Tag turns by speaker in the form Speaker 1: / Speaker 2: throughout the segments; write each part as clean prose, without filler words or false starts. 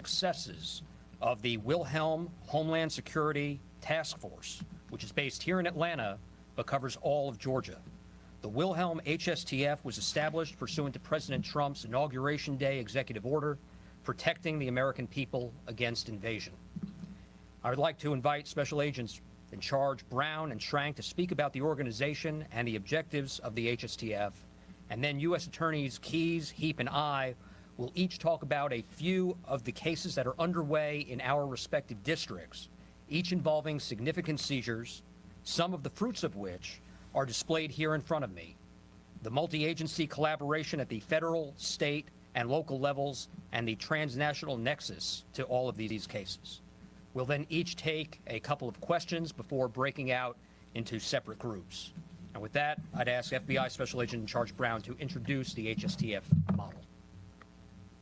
Speaker 1: successes of the Wilhelm Homeland Security Task Force, which is based here in Atlanta but covers all of Georgia. The Wilhelm HSTF was established pursuant to President Trump's Inauguration Day executive order protecting the American people against invasion. I would like to invite Special Agents in Charge Brown and Schrank to speak about the organization and the objectives of the HSTF, and then U.S. Attorneys Keyes, Heap, and I will each talk about a few of the cases that are underway in our respective districts, each involving significant seizures, some of the fruits of which are displayed here in front of me. The multi-agency collaboration at the federal, state, and local levels, and the transnational nexus to all of these cases. We'll then each take a couple of questions before breaking out into separate groups. And with that, I'd ask FBI Special Agent in Charge Brown to introduce the HSTF model.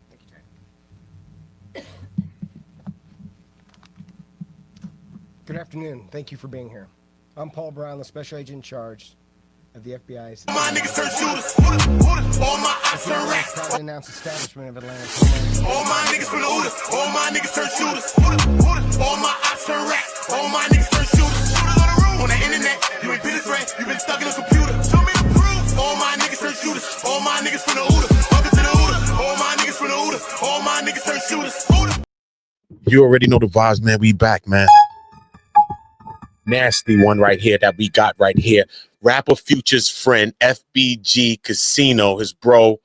Speaker 2: Thank you, Jay. Good afternoon. Thank you for being here. I'm Paul Brown, the Special Agent in Charge of the FBI's.
Speaker 3: My niggas turn shooters. All my ops turn rats.
Speaker 2: Proudly announced establishment of Atlanta.
Speaker 3: All my niggas from the Uda. All my niggas turn shooters. All my ops turn rats. All my niggas turn shooters. On the internet, you ain't been a threat. You been stuck in a computer. Show me the proof. All my niggas turn shooters. All my niggas from the Uda. Welcome to the Uda. All my niggas from the Uda. All my niggas turn shooters.
Speaker 4: You already know the vibes, man. We back, man. Nasty one right here that we got right here. Rapper Future's friend, FBG Casino, his bro,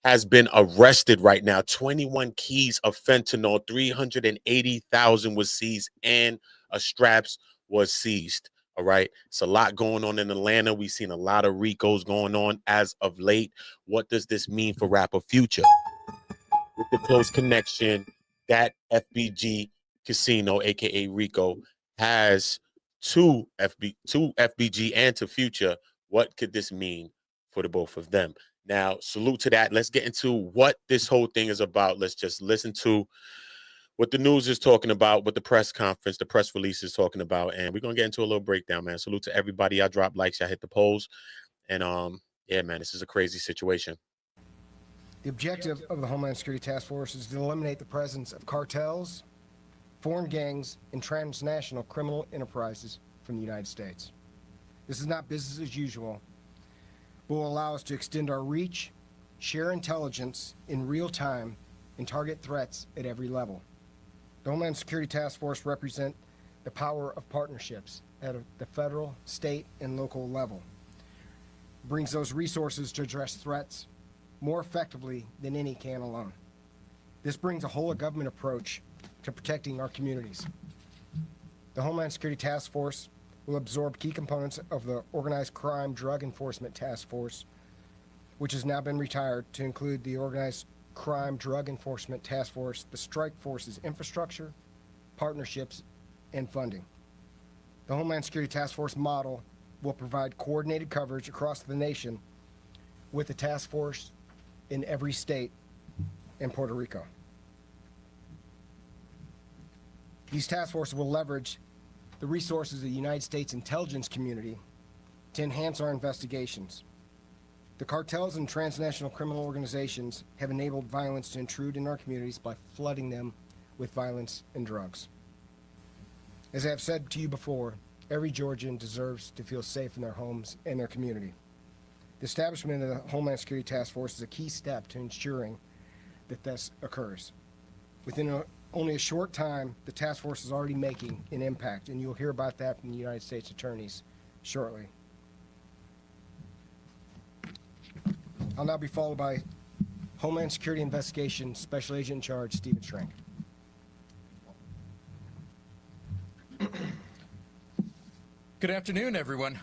Speaker 4: has been arrested right now. 21 keys of fentanyl, 380,000 was seized, and a straps was seized. All right. It's a lot going on in Atlanta. We've seen a lot of Ricos going on as of late. What does this mean for Rapper Future? With the close connection that FBG Casino, aka Rico, has to FBG and to Future, what could this mean for the both of them? Now, salute to that. Let's get into what this whole thing is about. Let's just listen to what the news is talking about, what the press conference, the press release is talking about, and we're gonna get into a little breakdown, man. Salute to everybody. I drop likes, I hit the polls, and yeah, man, this is a crazy situation.
Speaker 2: The objective of the Homeland Security Task Force is to eliminate the presence of cartels, foreign gangs, and transnational criminal enterprises from the United States. This is not business as usual, but will allow us to extend our reach, share intelligence in real time, and target threats at every level. The Homeland Security Task Force represent the power of partnerships at the federal, state, and local level. It brings those resources to address threats more effectively than any can alone. This brings a whole of government approach to protecting our communities. The Homeland Security Task Force will absorb key components of the Organized Crime Drug Enforcement Task Force, which has now been retired, to include the Organized Crime Drug Enforcement Task Force, the Strike Force's infrastructure, partnerships, and funding. The Homeland Security Task Force model will provide coordinated coverage across the nation with the task force in every state and Puerto Rico. These task forces will leverage the resources of the United States intelligence community to enhance our investigations. The cartels and transnational criminal organizations have enabled violence to intrude in our communities by flooding them with violence and drugs. As I have said to you before, every Georgian deserves to feel safe in their homes and their community. The establishment of the Homeland Security Task Force is a key step to ensuring that this occurs. Within only a short time, the task force is already making an impact, and you'll hear about that from the United States attorneys shortly. I'll now be followed by Homeland Security Investigation Special Agent in Charge, Stephen Schrank.
Speaker 5: Good afternoon, everyone.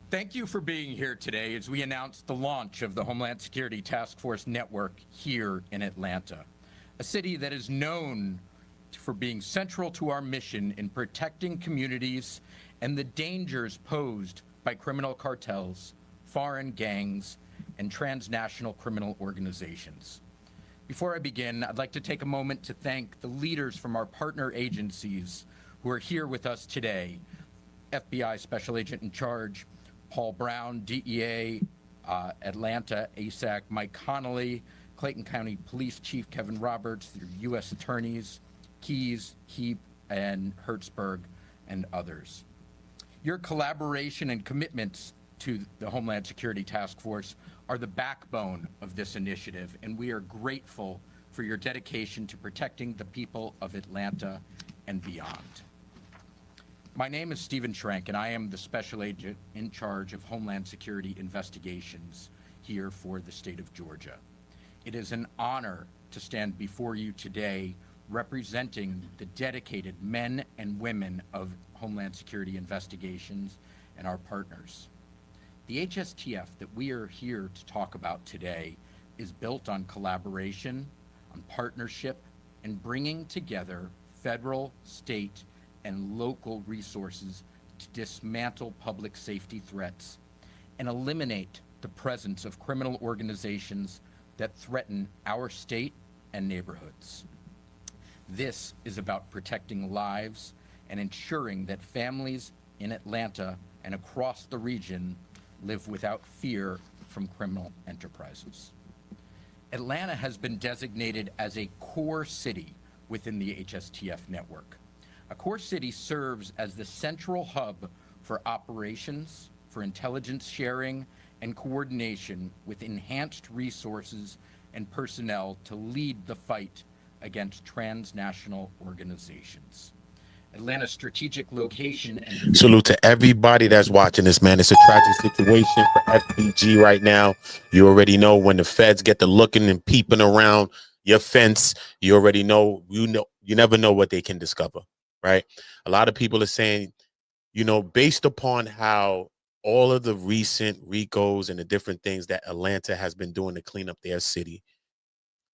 Speaker 5: Thank you for being here today as we announce the launch of the Homeland Security Task Force Network here in Atlanta, a city that is known for being central to our mission in protecting communities and the dangers posed by criminal cartels, foreign gangs, and transnational criminal organizations. Before I begin, I'd like to take a moment to thank the leaders from our partner agencies who are here with us today. FBI Special Agent in Charge Paul Brown, DEA Atlanta ASAC Mike Connolly, Clayton County Police Chief Kevin Roberts, your U.S. attorneys, Keyes, Heap, and Hertzberg, and others. Your collaboration and commitments to the Homeland Security Task Force are the backbone of this initiative, and we are grateful for your dedication to protecting the people of Atlanta and beyond. My name is Stephen Schrank, and I am the Special Agent in charge of Homeland Security investigations here for the state of Georgia. It is an honor to stand before you today representing the dedicated men and women of Homeland Security investigations and our partners. The HSTF that we are here to talk about today is built on collaboration, on partnership, and bringing together federal, state, and local resources to dismantle public safety threats and eliminate the presence of criminal organizations that threaten our state and neighborhoods. This is about protecting lives and ensuring that families in Atlanta and across the region live without fear from criminal enterprises. Atlanta has been designated as a core city within the HSTF network. A core city serves as the central hub for operations, for intelligence sharing, and coordination with enhanced resources and personnel to lead the fight against transnational organizations. Atlanta's strategic location and
Speaker 4: Salute to everybody that's watching this, man. It's a tragic situation for FBG right now. You already know when the feds get to looking and peeping around your fence, you already know, you never know what they can discover, right? A lot of people are saying, based upon how all of the recent RICOs and the different things that Atlanta has been doing to clean up their city,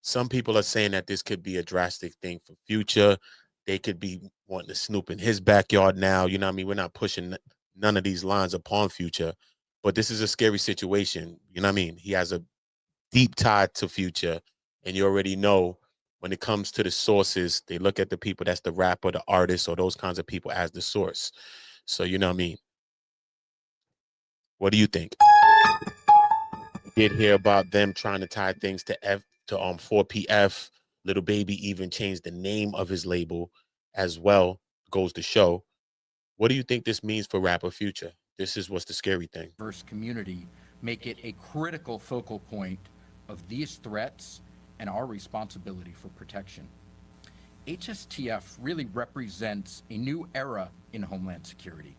Speaker 4: some people are saying that this could be a drastic thing for Future. They could be wanting to snoop in his backyard now. You know what I mean? We're not pushing none of these lines upon Future, but this is a scary situation. You know what I mean? He has a deep tie to Future, and you already know when it comes to the sources, they look at the people that's the rapper, the artist, or those kinds of people as the source. So, you know what I mean? What do you think? Did hear about them trying to tie things to 4PF. Little Baby even changed the name of his label as well. Goes to show. What do you think this means for rapper Future? This is what's the scary thing.
Speaker 5: diverse community make it a critical focal point of these threats and our responsibility for protection. HSTF really represents a new era in Homeland Security.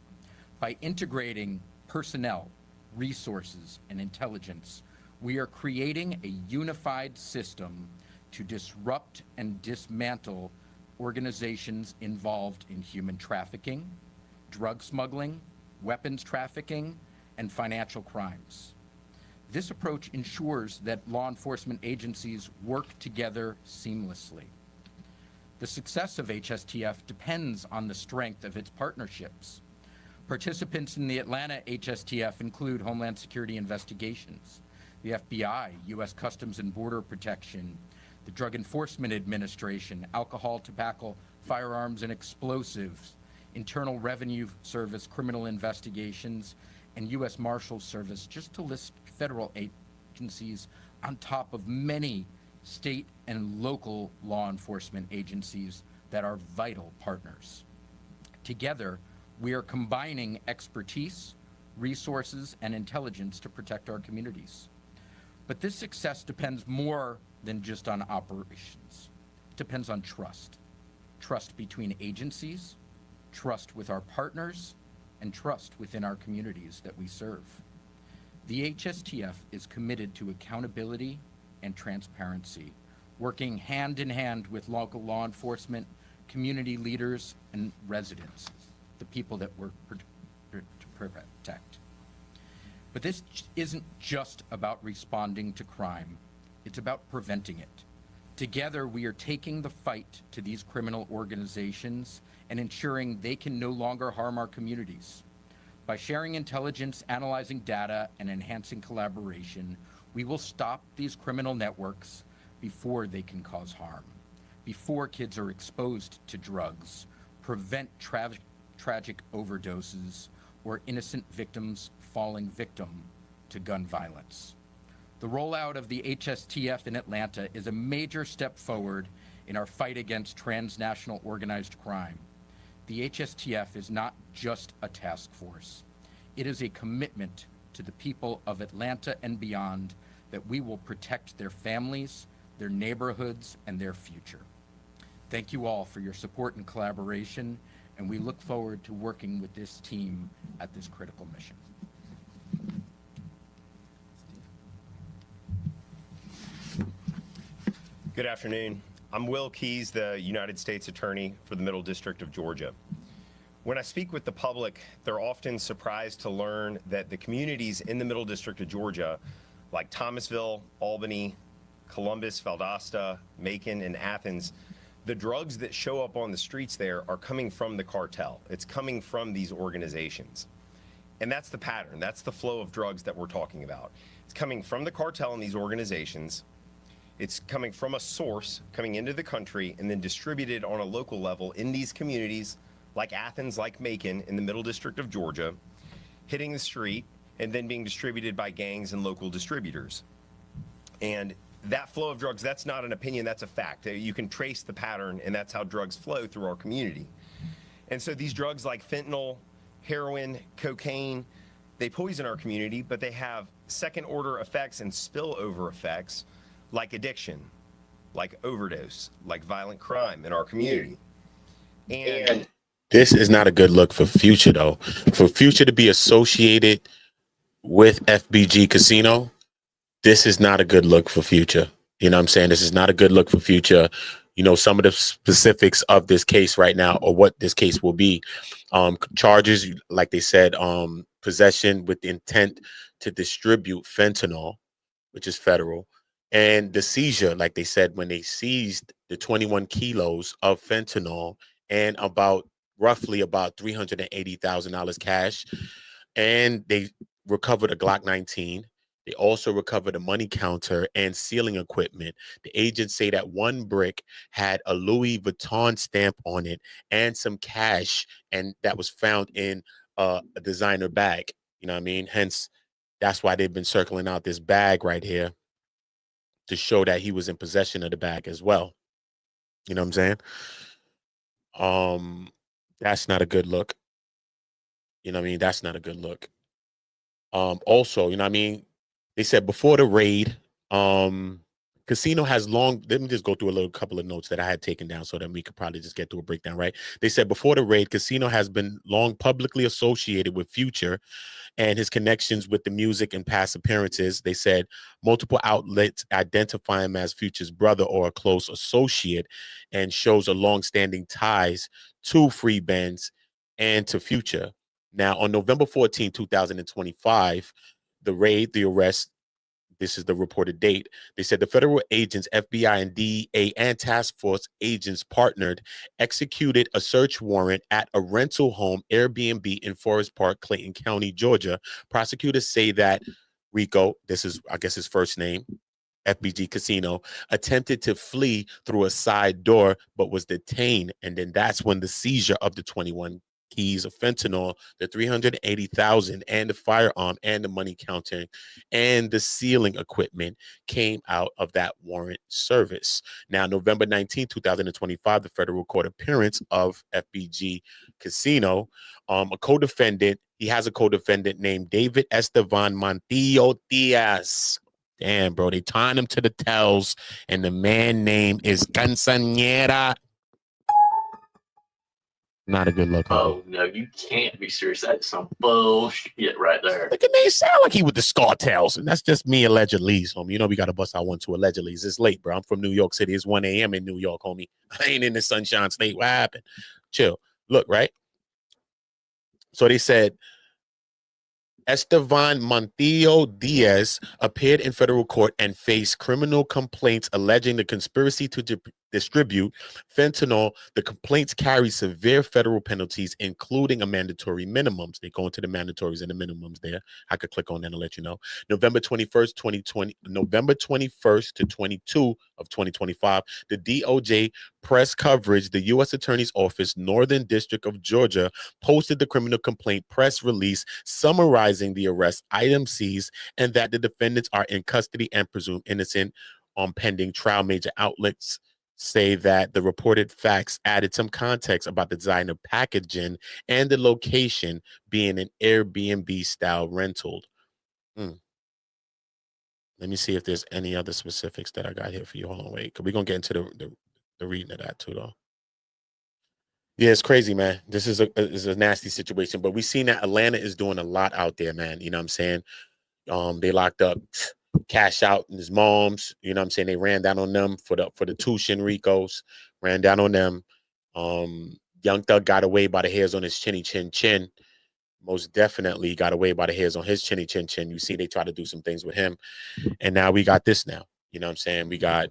Speaker 5: By integrating personnel, resources, and intelligence, we are creating a unified system to disrupt and dismantle organizations involved in human trafficking, drug smuggling, weapons trafficking, and financial crimes. This approach ensures that law enforcement agencies work together seamlessly. The success of HSTF depends on the strength of its partnerships. Participants in the Atlanta HSTF include Homeland Security Investigations, the FBI, U.S. Customs and Border Protection, the Drug Enforcement Administration, Alcohol, Tobacco, Firearms and Explosives, Internal Revenue Service, Criminal Investigations, and U.S. Marshals Service, just to list federal agencies on top of many state and local law enforcement agencies that are vital partners. Together, we are combining expertise, resources, and intelligence to protect our communities. But this success depends more than just on operations. It depends on trust. Trust between agencies, trust with our partners, and trust within our communities that we serve. The HSTF is committed to accountability and transparency, working hand in hand with local law enforcement, community leaders, and residents, the people that we're to protect. But this isn't just about responding to crime, it's about preventing it. Together, we are taking the fight to these criminal organizations and ensuring they can no longer harm our communities. By sharing intelligence, analyzing data, and enhancing collaboration, we will stop these criminal networks before they can cause harm, before kids are exposed to drugs, prevent tragic overdoses, or innocent victims falling victim to gun violence. The rollout of the HSTF in Atlanta is a major step forward in our fight against transnational organized crime. The HSTF is not just a task force. It is a commitment to the people of Atlanta and beyond that we will protect their families, their neighborhoods, and their future. Thank you all for your support and collaboration, and we look forward to working with this team at this critical mission.
Speaker 6: Good afternoon. I'm Will Keys, the United States Attorney for the Middle District of Georgia. When I speak with the public, they're often surprised to learn that the communities in the Middle District of Georgia, like Thomasville, Albany, Columbus, Valdosta, Macon, and Athens, the drugs that show up on the streets there are coming from the cartel. It's coming from these organizations. And that's the pattern. That's the flow of drugs that we're talking about. It's coming from the cartel and these organizations. It's coming from a source coming into the country and then distributed on a local level in these communities like Athens, like Macon in the Middle District of Georgia, hitting the street and then being distributed by gangs and local distributors. And that flow of drugs, that's not an opinion, that's a fact. You can trace the pattern, and that's how drugs flow through our community. And so these drugs like fentanyl, heroin, cocaine, they poison our community, but they have second order effects and spillover effects like addiction, like overdose, like violent crime in our community. And
Speaker 4: this is not a good look for Future, though. For Future to be associated with FBG Casino, this is not a good look for Future. You know what I'm saying? This is not a good look for Future. You know, some of the specifics of this case right now, or what this case will be. Charges, like they said, possession with the intent to distribute fentanyl, which is federal, and the seizure, like they said, when they seized the 21 kilos of fentanyl and roughly about $380,000 cash, and they recovered a Glock 19. They also recovered a money counter and sealing equipment. The agents say that one brick had a Louis Vuitton stamp on it and some cash, and that was found in a designer bag. You know what I mean? Hence, that's why they've been circling out this bag right here to show that he was in possession of the bag as well. You know what I'm saying? That's not a good look. You know what I mean? That's not a good look. Also, you know what I mean? They said before the raid, Casino has long, let me just go through a couple of notes that I had taken down so that we could probably just get to a breakdown, right? They said before the raid, Casino has been long publicly associated with Future and his connections with the music and past appearances. They said multiple outlets identify him as Future's brother or a close associate, and shows a long-standing ties to Free Benz and to Future. Now, on November 14, 2025, the raid, the arrest, this is the reported date. They said the federal agents, FBI and DEA and task force agents partnered, executed a search warrant at a rental home, Airbnb, in Forest Park, Clayton County, Georgia. Prosecutors say that Rico, this is, I guess, his first name, FBG Casino, attempted to flee through a side door, but was detained. And then that's when the seizure of the 21 keys of fentanyl, the 380,000, and the firearm and the money counter and the sealing equipment came out of that warrant service. Now, November 19, 2025, the federal court appearance of FBG Casino, a co-defendant, he has a co-defendant named David Estevan Montillo Diaz. Damn, bro, they tying him to the tails, and the man name is Cansanera. Not a good look.
Speaker 7: Oh, no, you can't be serious. That's some bullshit right there.
Speaker 4: Look at me, sound like he with the scar tails, and that's just me allegedly, homie. You know we got to bust out 1, 2 allegedly. It's late, bro. I'm from New York City. It's 1 a.m. in New York, homie. I ain't in the Sunshine State. What happened? Chill. Look, right? So they said Estevan Montillo Diaz appeared in federal court and faced criminal complaints alleging the conspiracy to distribute fentanyl. The complaints carry severe federal penalties, including a mandatory minimums. They go into the mandatories and the minimums there. I could click on that and let you know. November 21st, 2020, November 21st to 22 of 2025, the DOJ press coverage, the U.S. Attorney's Office, Northern District of Georgia, posted the criminal complaint press release summarizing the arrest, item seized, and that the defendants are in custody and presumed innocent on pending trial. Major outlets say that the reported facts added some context about the design of packaging and the location being an Airbnb style rental. Let me see if there's any other specifics that I got here for you. Hold on, wait, because we're gonna get into the reading of that too, though. Yeah, it's crazy, man. This is a nasty situation, but we've seen that Atlanta is doing a lot out there, man. You know what I'm saying? They locked up Cash Out and his moms. You know what I'm saying? They ran down on them for the two Ricos, ran down on them. Young Thug got away by the hairs on his chinny chin chin. Most definitely got away by the hairs on his chinny chin chin. You see, they try to do some things with him. And now we got this now. You know what I'm saying? We got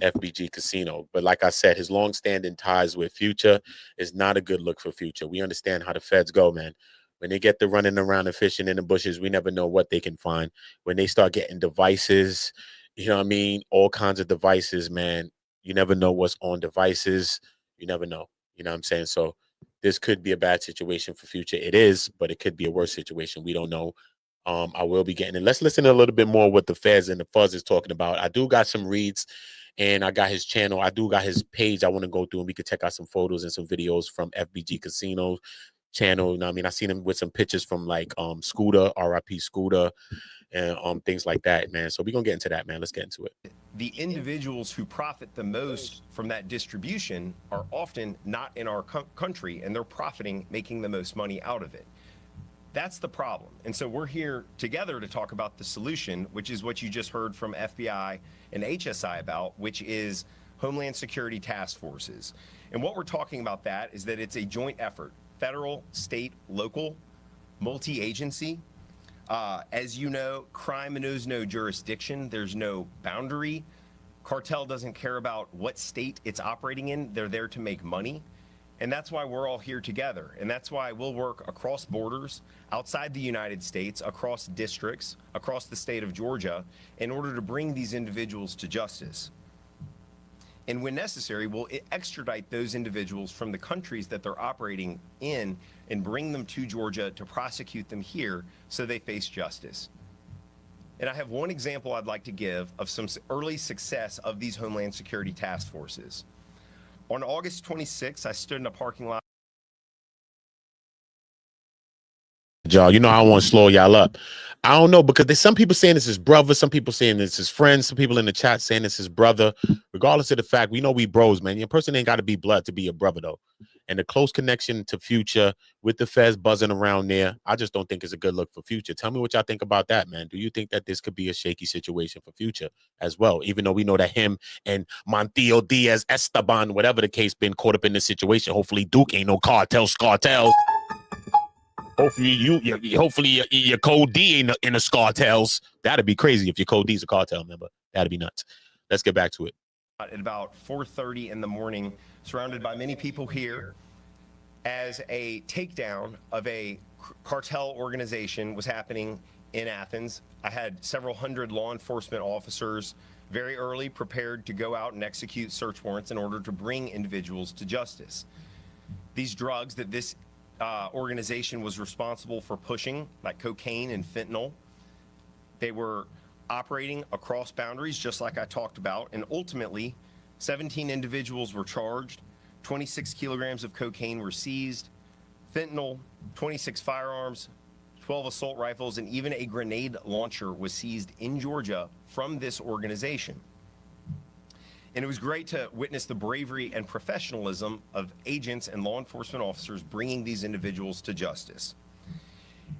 Speaker 4: FBG Casino. But like I said, his long-standing ties with Future is not a good look for Future. We understand how the feds go, man. When they get to running around and fishing in the bushes, we never know what they can find. When they start getting devices, you know what I mean? All kinds of devices, man. You never know what's on devices. You never know. You know what I'm saying? So this could be a bad situation for Future. It is, but it could be a worse situation. We don't know. I will be getting it. Let's listen to a little bit more what the feds and the fuzz is talking about. I do got some reads, and I got his channel. I do got his page I want to go through, and we could check out some photos and some videos from FBG Casino channel. You know what I mean? I seen him with some pictures from like Scooter, RIP Scooter, and things like that, man. So we're gonna get into that, man. Let's get into it.
Speaker 6: The individuals who profit the most from that distribution are often not in our country, and they're profiting, making the most money out of it. That's the problem. And so we're here together to talk about the solution, which is what you just heard from FBI and HSI about, which is Homeland Security Task Forces. And what we're talking about that is that it's a joint effort, federal, state, local, multi-agency. As you know, crime knows no jurisdiction. There's no boundary. Cartel doesn't care about what state it's operating in. They're there to make money. And that's why we're all here together. And that's why we'll work across borders, outside the United States, across districts, across the state of Georgia, in order to bring these individuals to justice. And when necessary, we'll extradite those individuals from the countries that they're operating in and bring them to Georgia to prosecute them here so they face justice. And I have one example I'd like to give of some early success of these Homeland Security Task Forces. On August 26th, I stood in a parking lot.
Speaker 4: Y'all, you know I don't want to slow y'all up. I don't know, because there's some people saying this is brother, some people saying this is friend, some people in the chat saying this is brother. Regardless of the fact, we know we bros, man. Your person ain't got to be blood to be your brother, though. And the close connection to Future with the feds buzzing around there, I just don't think it's a good look for Future. Tell me what y'all think about that, man. Do you think that this could be a shaky situation for Future as well? Even though we know that him and Montiel Diaz, Esteban, whatever the case, been caught up in this situation. Hopefully Duke ain't no cartels. Hopefully your Code D ain't in the cartels. That'd be crazy if your Code D's a cartel member. That'd be nuts. Let's get back to it.
Speaker 6: At about 4:30 in the morning, surrounded by many people here, as a takedown of a cartel organization was happening in Athens. I had several hundred law enforcement officers very early prepared to go out and execute search warrants in order to bring individuals to justice. These drugs that this organization was responsible for pushing, like cocaine and fentanyl, they were operating across boundaries, just like I talked about, and ultimately 17 individuals were charged, 26 kilograms of cocaine were seized, fentanyl, 26 firearms, 12 assault rifles, and even a grenade launcher was seized in Georgia from this organization. And it was great to witness the bravery and professionalism of agents and law enforcement officers bringing these individuals to justice.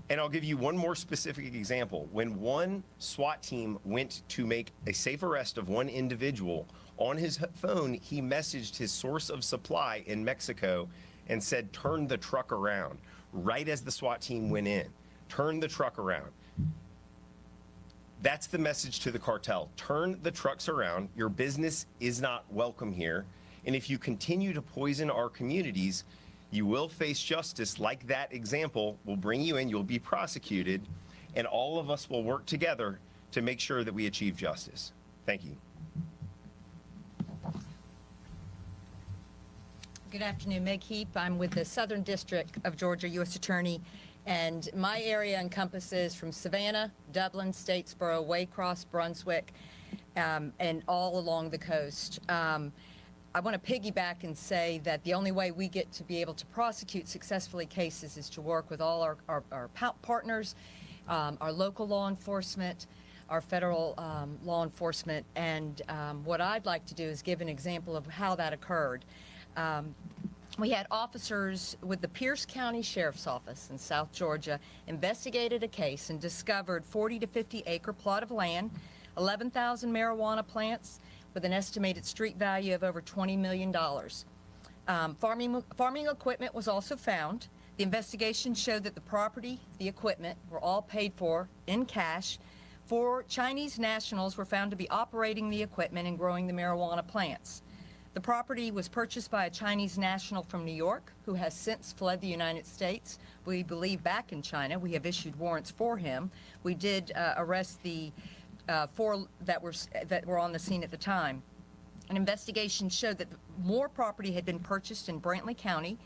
Speaker 6: And I'll give you one more specific example. When one SWAT team went to make a safe arrest of one individual, on his phone, he messaged his source of supply in Mexico and said, turn the truck around. Right as the SWAT team went in, turn the truck around. That's the message to the cartel. Turn the trucks around. Your business is not welcome here. And if you continue to poison our communities, you will face justice like that example. Will bring you in, you'll be prosecuted, and all of us will work together to make sure that we achieve justice. Thank you.
Speaker 8: Good afternoon, Meg Heap. I'm with the Southern District of Georgia U.S. Attorney, and my area encompasses from Savannah, Dublin, Statesboro, Waycross, Brunswick, and all along the coast. I want to piggyback and say that the only way we get to be able to prosecute successfully cases is to work with all our partners, our local law enforcement, our federal law enforcement, and what I'd like to do is give an example of how that occurred. We had officers with the Pierce County Sheriff's Office in South Georgia investigated a case and discovered 40 to 50 acre plot of land, 11,000 marijuana plants with an estimated street value of over $20 million. Farming equipment was also found. The investigation showed that the property, the equipment, were all paid for in cash. 4 Chinese nationals were found to be operating the equipment and growing the marijuana plants. The property was purchased by a Chinese national from New York who has since fled the United States. We believe back in China. We have issued warrants for him. We did arrest the 4 that were on the scene at the time. An investigation showed that more property had been purchased in Brantley County.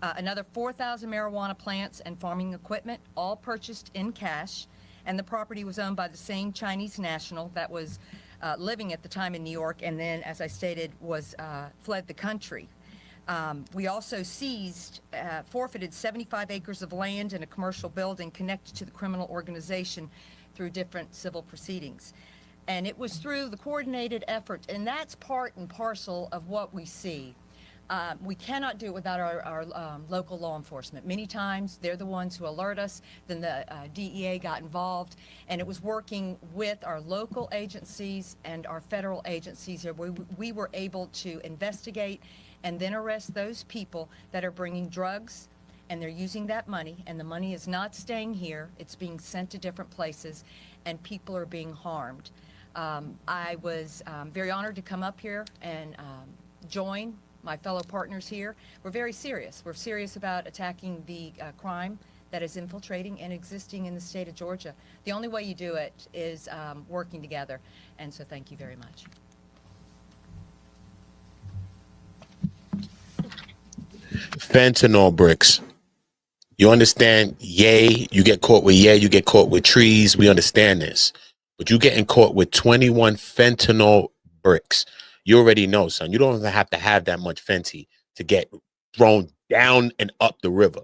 Speaker 8: Another 4,000 marijuana plants and farming equipment, all purchased in cash, and the property was owned by the same Chinese national that was living at the time in New York, and then, as I stated, was fled the country. We also seized, forfeited 75 acres of land and a commercial building connected to the criminal organization through different civil proceedings. And it was through the coordinated effort, and that's part and parcel of what we see. We cannot do it without our local law enforcement. Many times they're the ones who alert us, then the DEA got involved, and it was working with our local agencies and our federal agencies. We were able to investigate and then arrest those people that are bringing drugs, and they're using that money, and the money is not staying here. It's being sent to different places, and people are being harmed. I was very honored to come up here and join my fellow partners here. We're very serious. We're serious about attacking the crime that is infiltrating and existing in the state of Georgia. The only way you do it is working together, and so thank you very much.
Speaker 4: Fentanyl bricks. You understand? Yay, you get caught with you get caught with trees. We understand this. But you getting caught with 21 fentanyl bricks. You already know, son. You don't even have to have that much Fenty to get thrown down and up the river.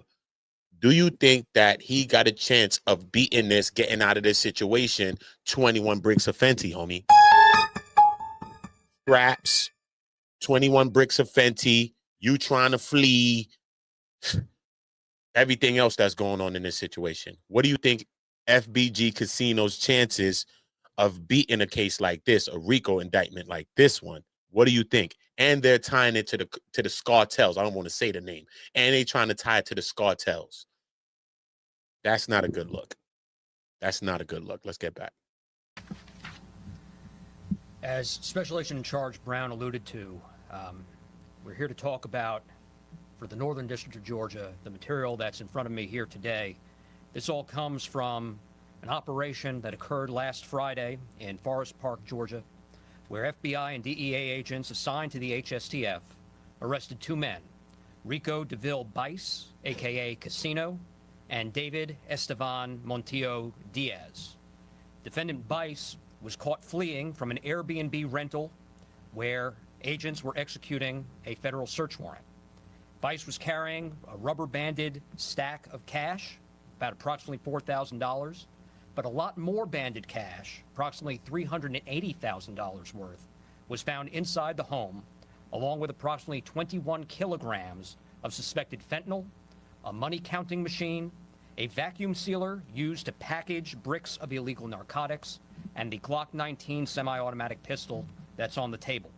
Speaker 4: Do you think that he got a chance of beating this, getting out of this situation? 21 bricks of Fenty, homie. Straps, 21 bricks of Fenty, you trying to flee, everything else that's going on in this situation. What do you think FBG Casino's chances of beating a case like this, a RICO indictment like this one? What do you think? And they're tying it to the cartels. I don't want to say the name. And they trying to tie it to the cartels. That's not a good look. That's not a good look. Let's get back.
Speaker 1: As Special Agent in Charge Brown alluded to, we're here to talk about, for the Northern District of Georgia, the material that's in front of me here today. This all comes from an operation that occurred last Friday in Forest Park, Georgia, where FBI and DEA agents assigned to the HSTF arrested 2 men, Rico Deville Buice, aka Casino, and David Estevan Montillo Diaz. Defendant Buice was caught fleeing from an Airbnb rental where agents were executing a federal search warrant. Buice was carrying a rubber-banded stack of cash, about approximately $4,000, but a lot more banded cash, approximately $380,000 worth, was found inside the home, along with approximately 21 kilograms of suspected fentanyl, a money counting machine, a vacuum sealer used to package bricks of illegal narcotics, and the Glock 19 semi-automatic pistol that's on the table.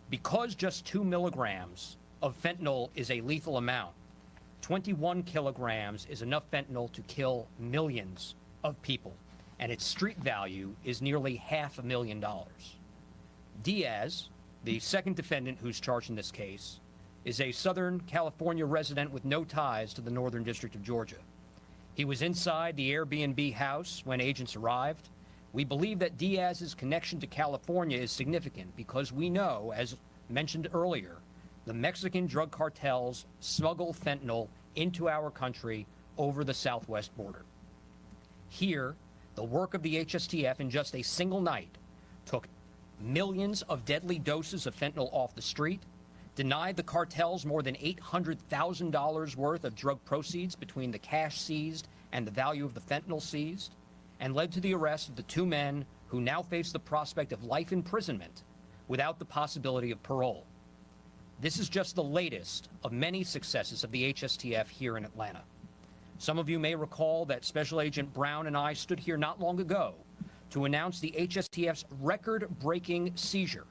Speaker 1: Because just 2 milligrams of fentanyl is a lethal amount, 21 kilograms is enough fentanyl to kill millions of people. and its street value is nearly $500,000. Diaz, the second defendant who's charged in this case, is a Southern California resident with no ties to the Northern District of Georgia. He was inside the Airbnb house when agents arrived. We believe that Diaz's connection to California is significant because we know, as mentioned earlier, the Mexican drug cartels smuggle fentanyl into our country over the southwest border. Here, the work of the HSTF in just a single night took millions of deadly doses of fentanyl off the street, denied the cartels more than $800,000 worth of drug proceeds between the cash seized and the value of the fentanyl seized, and led to the arrest of the two men who now face the prospect of life imprisonment without the possibility of parole. This is just the latest of many successes of the HSTF here in Atlanta. Some of you may recall that Special Agent Brown and I stood here not long ago to announce the HSTF's record-breaking seizure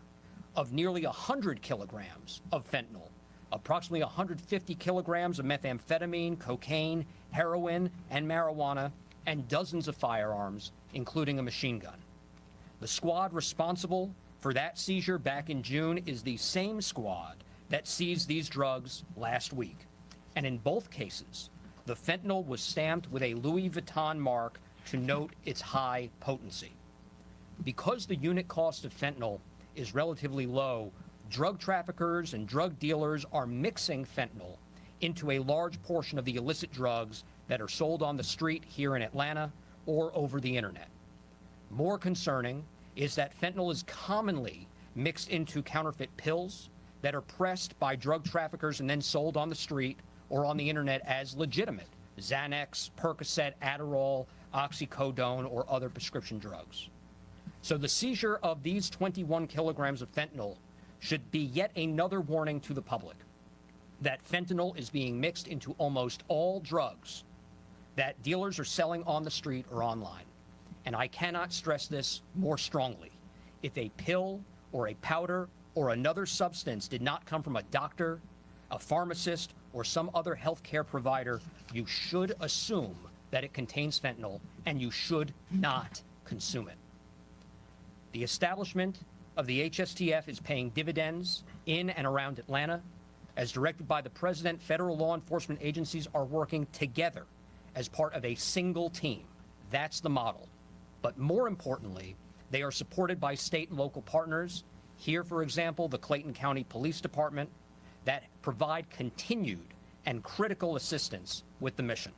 Speaker 1: of nearly 100 kilograms of fentanyl, approximately 150 kilograms of methamphetamine, cocaine, heroin, and marijuana, and dozens of firearms, including a machine gun. The squad responsible for that seizure back in June is the same squad that seized these drugs last week. And in both cases, the fentanyl was stamped with a Louis Vuitton mark to note its high potency. Because the unit cost of fentanyl is relatively low, drug traffickers and drug dealers are mixing fentanyl into a large portion of the illicit drugs that are sold on the street here in Atlanta or over the internet. More concerning is that fentanyl is commonly mixed into counterfeit pills that are pressed by drug traffickers and then sold on the street or on the internet as legitimate Xanax, Percocet, Adderall, oxycodone, or other prescription drugs. So the seizure of these 21 kilograms of fentanyl should be yet another warning to the public that fentanyl is being mixed into almost all drugs that dealers are selling on the street or online. And I cannot stress this more strongly. If a pill or a powder or another substance did not come from a doctor, a pharmacist, or some other healthcare provider, you should assume that it contains fentanyl and you should not consume it. The establishment of the HSTF is paying dividends in and around Atlanta. As directed by the president, federal law enforcement agencies are working together as part of a single team. That's the model. But more importantly, they are supported by state and local partners. Here, for example, the Clayton County Police Department, that provide continued and critical assistance with the mission.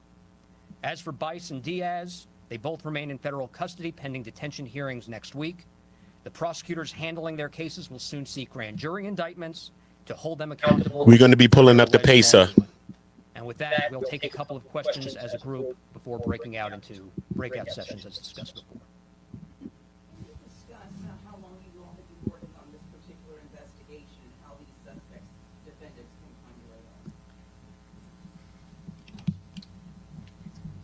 Speaker 1: As for Buice and Diaz, they both remain in federal custody pending detention hearings next week. The prosecutors handling their cases will soon seek grand jury indictments to hold them accountable.
Speaker 4: We're going to be pulling up the pacer.
Speaker 1: And with that, we'll take a couple of questions as a group before breaking out into breakout sessions as discussed before.
Speaker 9: Discuss how long you all have been working on this particular investigation and how these suspects, defendants, can find your radar.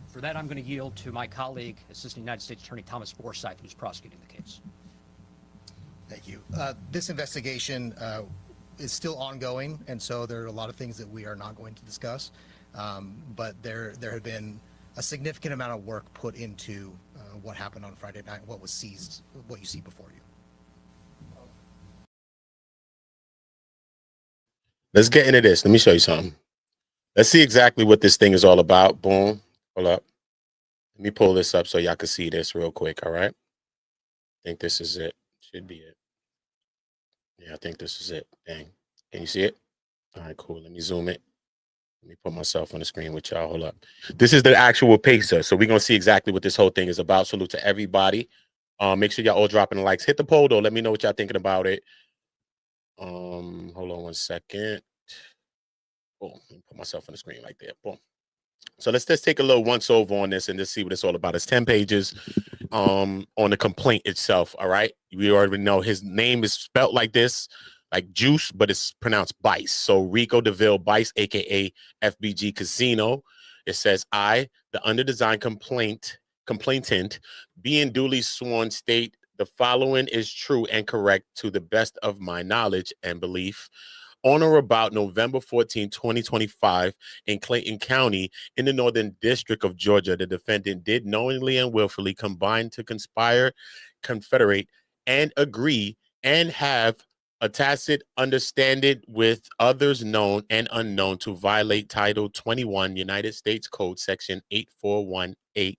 Speaker 1: For that, I'm going to yield to my colleague, Assistant United States Attorney Thomas Forsyth, who's prosecuting the case.
Speaker 10: Thank you. This investigation is still ongoing, and so there are a lot of things that we are not going to discuss. But there have been a significant amount of work put into what happened on Friday night, what was seized, what you see before you.
Speaker 4: Let's get into this. Let me show you something. Let's see exactly what this thing is all about. Boom. Hold up. Let me pull this up so y'all can see this real quick. All right. I think this is it. Should be it. Yeah, I think this is it. Dang. Can you see it? All right, cool. Let me zoom it. Let me put myself on the screen with y'all. Hold up. This is the actual pacer. So we're going to see exactly what this whole thing is about. Salute to everybody. Make sure y'all all dropping the likes. Hit the poll, though. Let me know what y'all thinking about it. Hold on 1 second. Boom. Let me put myself on the screen right there. Boom. So let's just take a little once over on this and just see what it's all about. It's 10 pages on the complaint itself. All right. We already know his name is spelled like this, like juice, but it's pronounced Buice. So Rico Deville Buice, aka FBG Casino. It says, I, the underdesigned complainant, being duly sworn, state the following is true and correct to the best of my knowledge and belief. On or about November 14, 2025, in Clayton County, in the Northern District of Georgia, the defendant did knowingly and willfully combine to conspire, confederate, and agree and have a tacit understanding with others known and unknown to violate Title 21 United States Code Section 8418.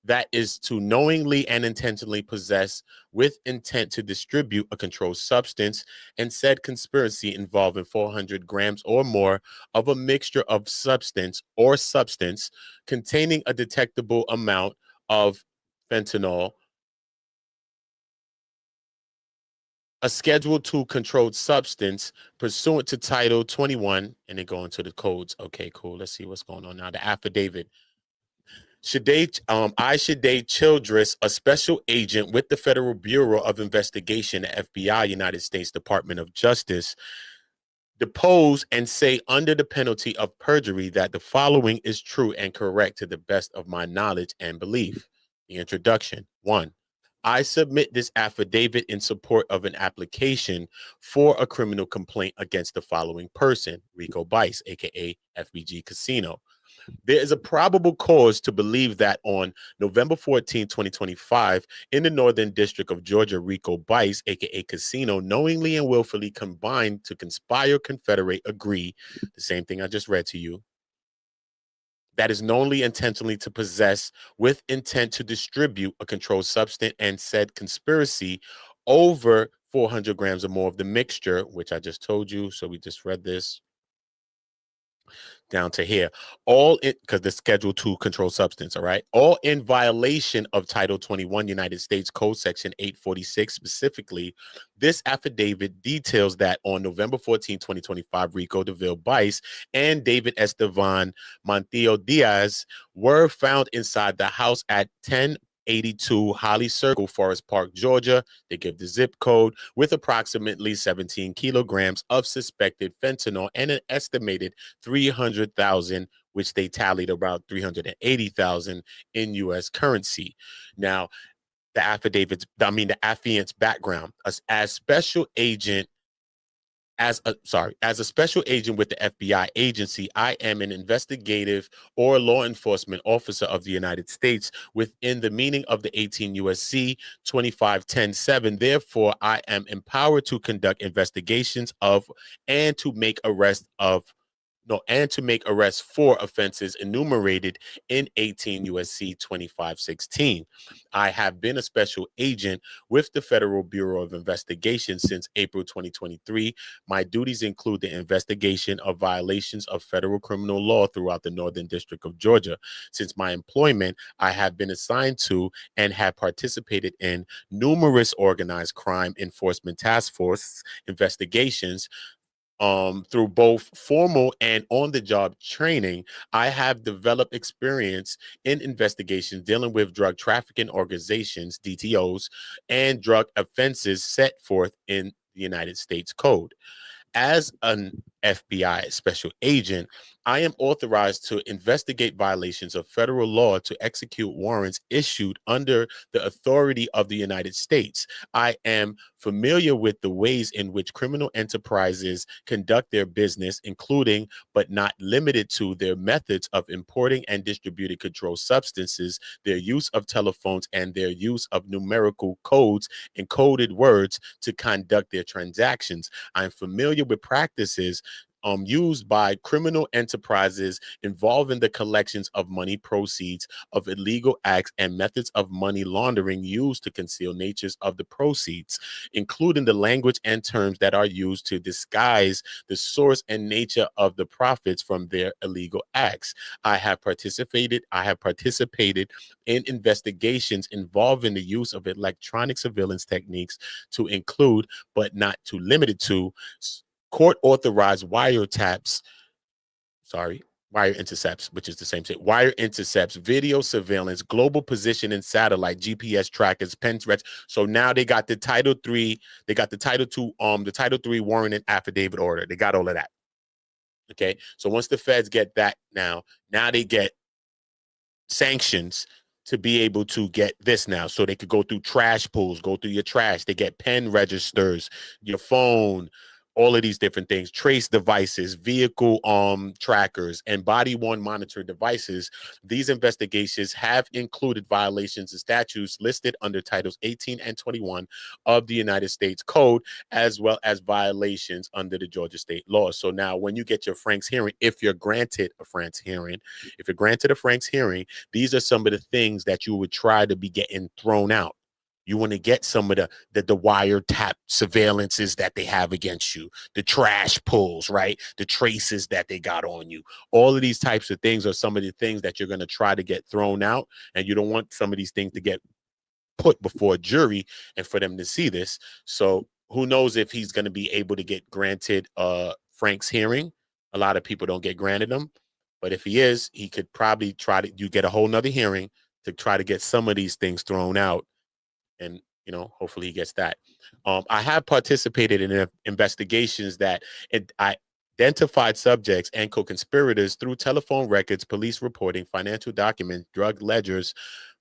Speaker 4: That is to knowingly and intentionally possess with intent to distribute a controlled substance, and said conspiracy involving 400 grams or more of a mixture of substance or substance containing a detectable amount of fentanyl, a Schedule II controlled substance pursuant to Title 21, and then go into the codes. Okay, cool. Let's see what's going on now. The affidavit. Shade Childress, a special agent with the Federal Bureau of Investigation, FBI, United States Department of Justice, depose and say under the penalty of perjury that the following is true and correct to the best of my knowledge and belief. The introduction. 1. I submit this affidavit in support of an application for a criminal complaint against the following person, Rico Deville, aka FBG Casino. There is a probable cause to believe that on November 14, 2025, in the Northern District of Georgia, Rico Deville, aka Casino, knowingly and willfully combined to conspire, confederate, agree, the same thing I just read to you, that is knowingly, intentionally to possess with intent to distribute a controlled substance, and said conspiracy over 400 grams or more of the mixture, which I just told you. So we just read this down to here, all in, because the Schedule II controlled substance, all right, all in violation of Title 21 United States Code Section 846. Specifically, this affidavit details that on November 14, 2025, Rico Deville Buice and David Estevan Montiel Diaz were found inside the house at 1082 Holly Circle, Forest Park, Georgia. They give the zip code, with approximately 17 kilograms of suspected fentanyl and an estimated 300,000, which they tallied about 380,000 in U.S. currency. Now, the affiant's background as special agent. As a special agent with the FBI agency, I am an investigative or law enforcement officer of the United States within the meaning of the 18 U.S.C. 2510(7). Therefore, I am empowered to conduct investigations of and to make arrests for offenses enumerated in 18 U.S.C. 2516. I have been a special agent with the Federal Bureau of Investigation since April 2023. My duties include the investigation of violations of federal criminal law throughout the Northern District of Georgia. Since my employment, I have been assigned to and have participated in numerous organized crime enforcement task force investigations. Through both formal and on-the-job training, I have developed experience in investigations dealing with drug trafficking organizations, DTOs, and drug offenses set forth in the United States Code. As an FBI special agent, I am authorized to investigate violations of federal law, to execute warrants issued under the authority of the United States. I am familiar with the ways in which criminal enterprises conduct their business, including but not limited to their methods of importing and distributing controlled substances, their use of telephones, and their use of numerical codes and coded words to conduct their transactions. I'm familiar with practices used by criminal enterprises involving the collections of money proceeds of illegal acts and methods of money laundering used to conceal natures of the proceeds, including the language and terms that are used to disguise the source and nature of the profits from their illegal acts. I have participated in investigations involving the use of electronic surveillance techniques to include, but not to limited to, court-authorized wire intercepts, which is the same thing. Wire intercepts, video surveillance, global positioning, satellite, GPS trackers, pen threats. So now they got the Title III, they got the Title II, the Title III warrant and affidavit order. They got all of that. Okay. So once the feds get that now they get sanctions to be able to get this now. So they could go through trash pools, go through your trash. They get pen registers, your phone, all of these different things, trace devices, vehicle trackers, and body-worn monitor devices. These investigations have included violations of statutes listed under Titles 18 and 21 of the United States Code, as well as violations under the Georgia state law. So now when you get your Frank's hearing, if you're granted a Frank's hearing, these are some of the things that you would try to be getting thrown out. You want to get some of the wiretap surveillances that they have against you, the trash pulls, right? The traces that they got on you. All of these types of things are some of the things that you're going to try to get thrown out. And you don't want some of these things to get put before a jury and for them to see this. So who knows if he's going to be able to get granted Frank's hearing. A lot of people don't get granted them. But if he is, he could probably you get a whole nother hearing to try to get some of these things thrown out. And, you know, hopefully he gets that. I have participated in investigations that identified subjects and co-conspirators through telephone records, police reporting, financial documents, drug ledgers,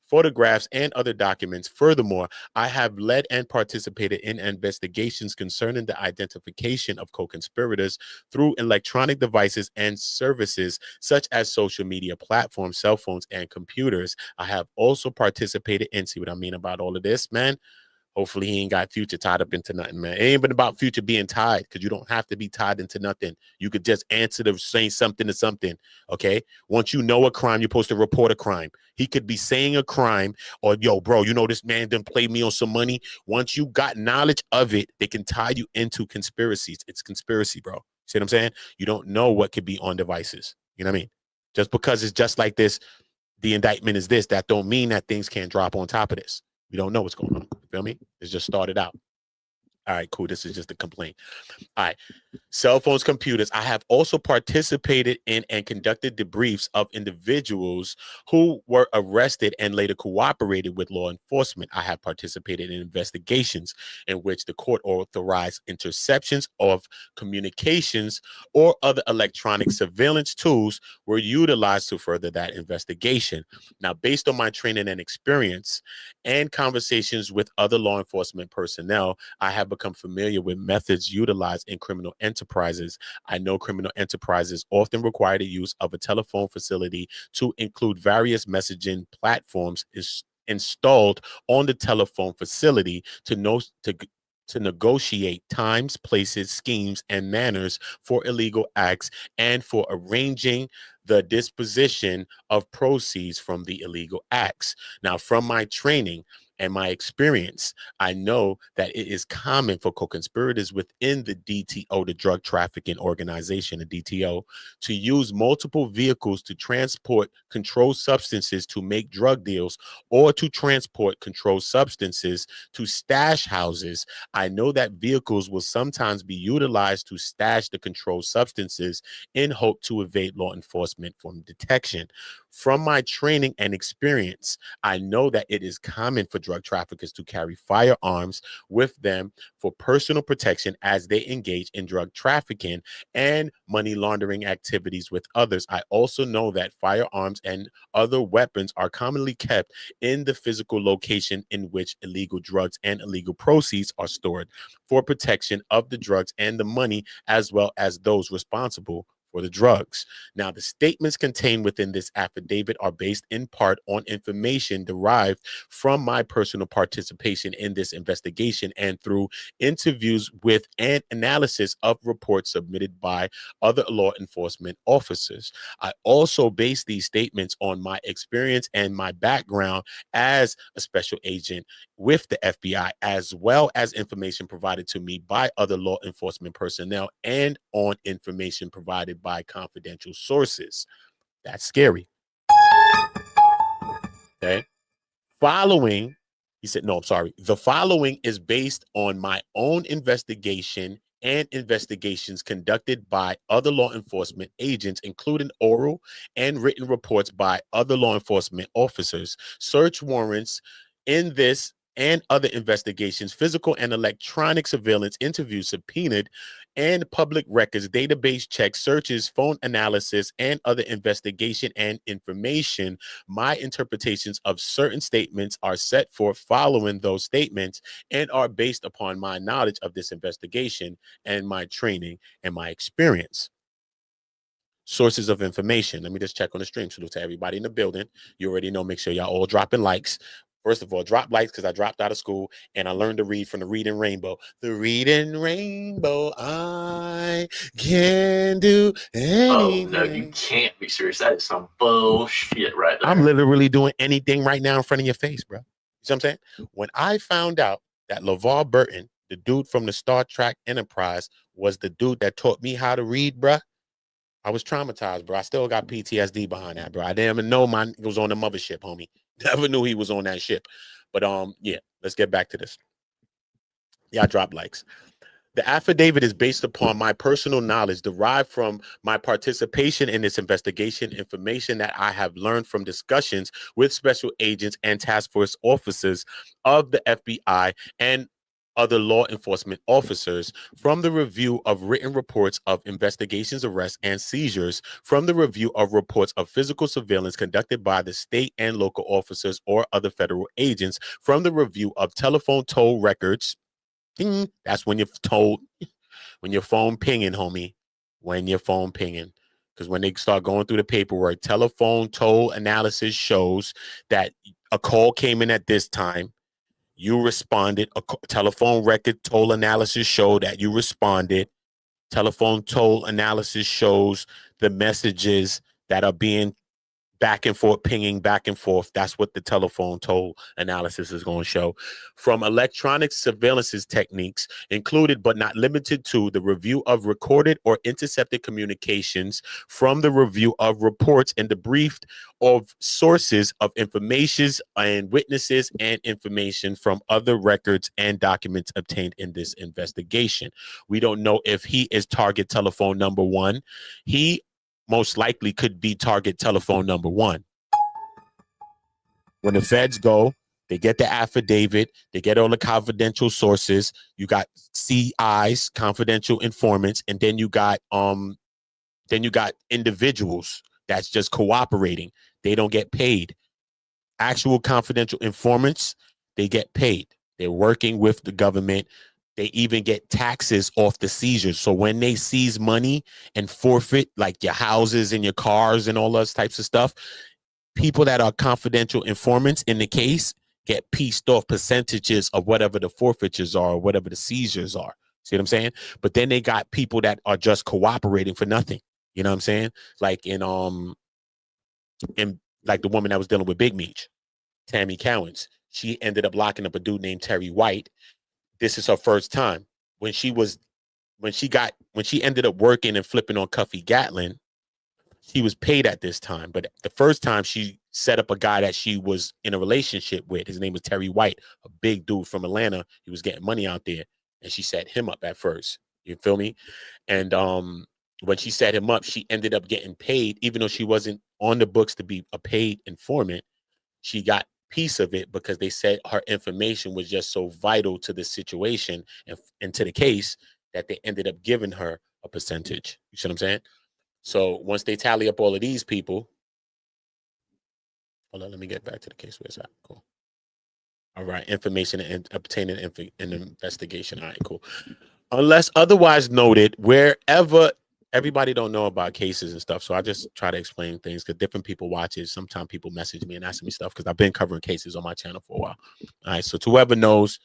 Speaker 4: photographs, and other documents. Furthermore, I have led and participated in investigations concerning the identification of co-conspirators through electronic devices and services such as social media platforms, cell phones, and computers. I have also participated in, see what I mean about all of this, man? Hopefully he ain't got Future tied up into nothing, man. It ain't been about Future being tied, because you don't have to be tied into nothing. You could just answer to saying something to something, okay? Once you know a crime, you're supposed to report a crime. He could be saying a crime, or, yo, bro, you know this man done played me on some money. Once you got knowledge of it, they can tie you into conspiracies. It's conspiracy, bro. See what I'm saying? You don't know what could be on devices. You know what I mean? Just because it's just like this, the indictment is this, that don't mean that things can't drop on top of this. We don't know what's going on. You feel me? It's just started out. All right, cool. This is just a complaint. All right. Cell phones, computers. I have also participated in and conducted debriefs of individuals who were arrested and later cooperated with law enforcement. I have participated in investigations in which the court authorized interceptions of communications or other electronic surveillance tools were utilized to further that investigation. Now, based on my training and experience and conversations with other law enforcement personnel, I have become familiar with methods utilized in criminal enterprises. I know criminal enterprises often require the use of a telephone facility to include various messaging platforms installed on the telephone facility to negotiate times, places, schemes, and manners for illegal acts and for arranging the disposition of proceeds from the illegal acts. Now, from my training and my experience, I know that it is common for co-conspirators within the DTO, the Drug Trafficking Organization, the DTO, to use multiple vehicles to transport controlled substances to make drug deals or to transport controlled substances to stash houses. I know that vehicles will sometimes be utilized to stash the controlled substances in hope to evade law enforcement from detection. From my training and experience, I know that it is common for drug traffickers to carry firearms with them for personal protection as they engage in drug trafficking and money laundering activities with others. I also know that firearms and other weapons are commonly kept in the physical location in which illegal drugs and illegal proceeds are stored for protection of the drugs and the money, as well as those responsible for the drugs. Now, the statements contained within this affidavit are based in part on information derived from my personal participation in this investigation and through interviews with and analysis of reports submitted by other law enforcement officers. I also base these statements on my experience and my background as a special agent with the FBI, as well as information provided to me by other law enforcement personnel and on information provided by confidential sources. That's scary. Okay. He said, no, I'm sorry. The following is based on my own investigation and investigations conducted by other law enforcement agents, including oral and written reports by other law enforcement officers, search warrants in this and other investigations, physical and electronic surveillance, interviews subpoenaed and public records, database checks, searches, phone analysis, and other investigation and information. My interpretations of certain statements are set forth following those statements and are based upon my knowledge of this investigation and my training and my experience. Sources of information. Let me just check on the stream. Salute to everybody in the building. You already know, make sure y'all all dropping likes. First of all, drop likes because I dropped out of school and I learned to read from the Reading Rainbow. The Reading Rainbow, I can do anything.
Speaker 7: Oh, no, you can't be serious. That is some bullshit right there.
Speaker 4: I'm literally doing anything right now in front of your face, bro. You see what I'm saying? When I found out that LeVar Burton, the dude from the Star Trek Enterprise, was the dude that taught me how to read, bro, I was traumatized, bro. I still got PTSD behind that, bro. I didn't even know mine was on the mothership, homie. Never knew he was on that ship. But yeah, let's get back to this. Yeah, I dropped likes. The affidavit is based upon my personal knowledge derived from my participation in this investigation, information that I have learned from discussions with special agents and task force officers of the FBI and other law enforcement officers, from the review of written reports of investigations, arrests, and seizures, from the review of reports of physical surveillance conducted by the state and local officers or other federal agents, from the review of telephone toll records. Ding, that's when you're told, when your phone pinging, homie, when your phone pinging. Because when they start going through the paperwork, telephone toll analysis shows that a call came in at this time. You responded. A telephone record toll analysis showed that you responded. Telephone toll analysis shows the messages that are being back and forth, pinging back and forth. That's what the telephone toll analysis is going to show. From electronic surveillance techniques, included but not limited to the review of recorded or intercepted communications, from the review of reports and debriefed of sources of information and witnesses and information from other records and documents obtained in this investigation. We don't know if he is target telephone number one. He most likely could be target telephone number one. When the feds go, they get the affidavit, they get all the confidential sources. You got CIs, confidential informants, and then you got individuals that's just cooperating. They don't get paid. Actual confidential informants, they get paid. They're working with the government. They even get taxes off the seizures. So when they seize money and forfeit, like your houses and your cars and all those types of stuff, people that are confidential informants in the case get pieced off percentages of whatever the forfeitures are or whatever the seizures are. See what I'm saying? But then they got people that are just cooperating for nothing. You know what I'm saying? Like in like the woman that was dealing with Big Meech, Tammy Cowens. She ended up locking up a dude named Terry White. This is her first time. When she ended up working and flipping on Cuffy Gatlin, she was paid at this time. But the first time she set up a guy that she was in a relationship with. His name was Terry White, a big dude from Atlanta. He was getting money out there. And she set him up at first. You feel me? And when she set him up, she ended up getting paid, even though she wasn't on the books to be a paid informant. She got piece of it because they said her information was just so vital to the situation and to the case that they ended up giving her a percentage. You see what I'm saying? So once they tally up all of these people, hold on, let me get back to the case. Where's that? Cool. All right, information and obtaining an investigation. All right, cool. Unless otherwise noted, wherever. Everybody don't know about cases and stuff, so I just try to explain things because different people watch it. Sometimes people message me and ask me stuff because I've been covering cases on my channel for a while. All right, so to whoever knows,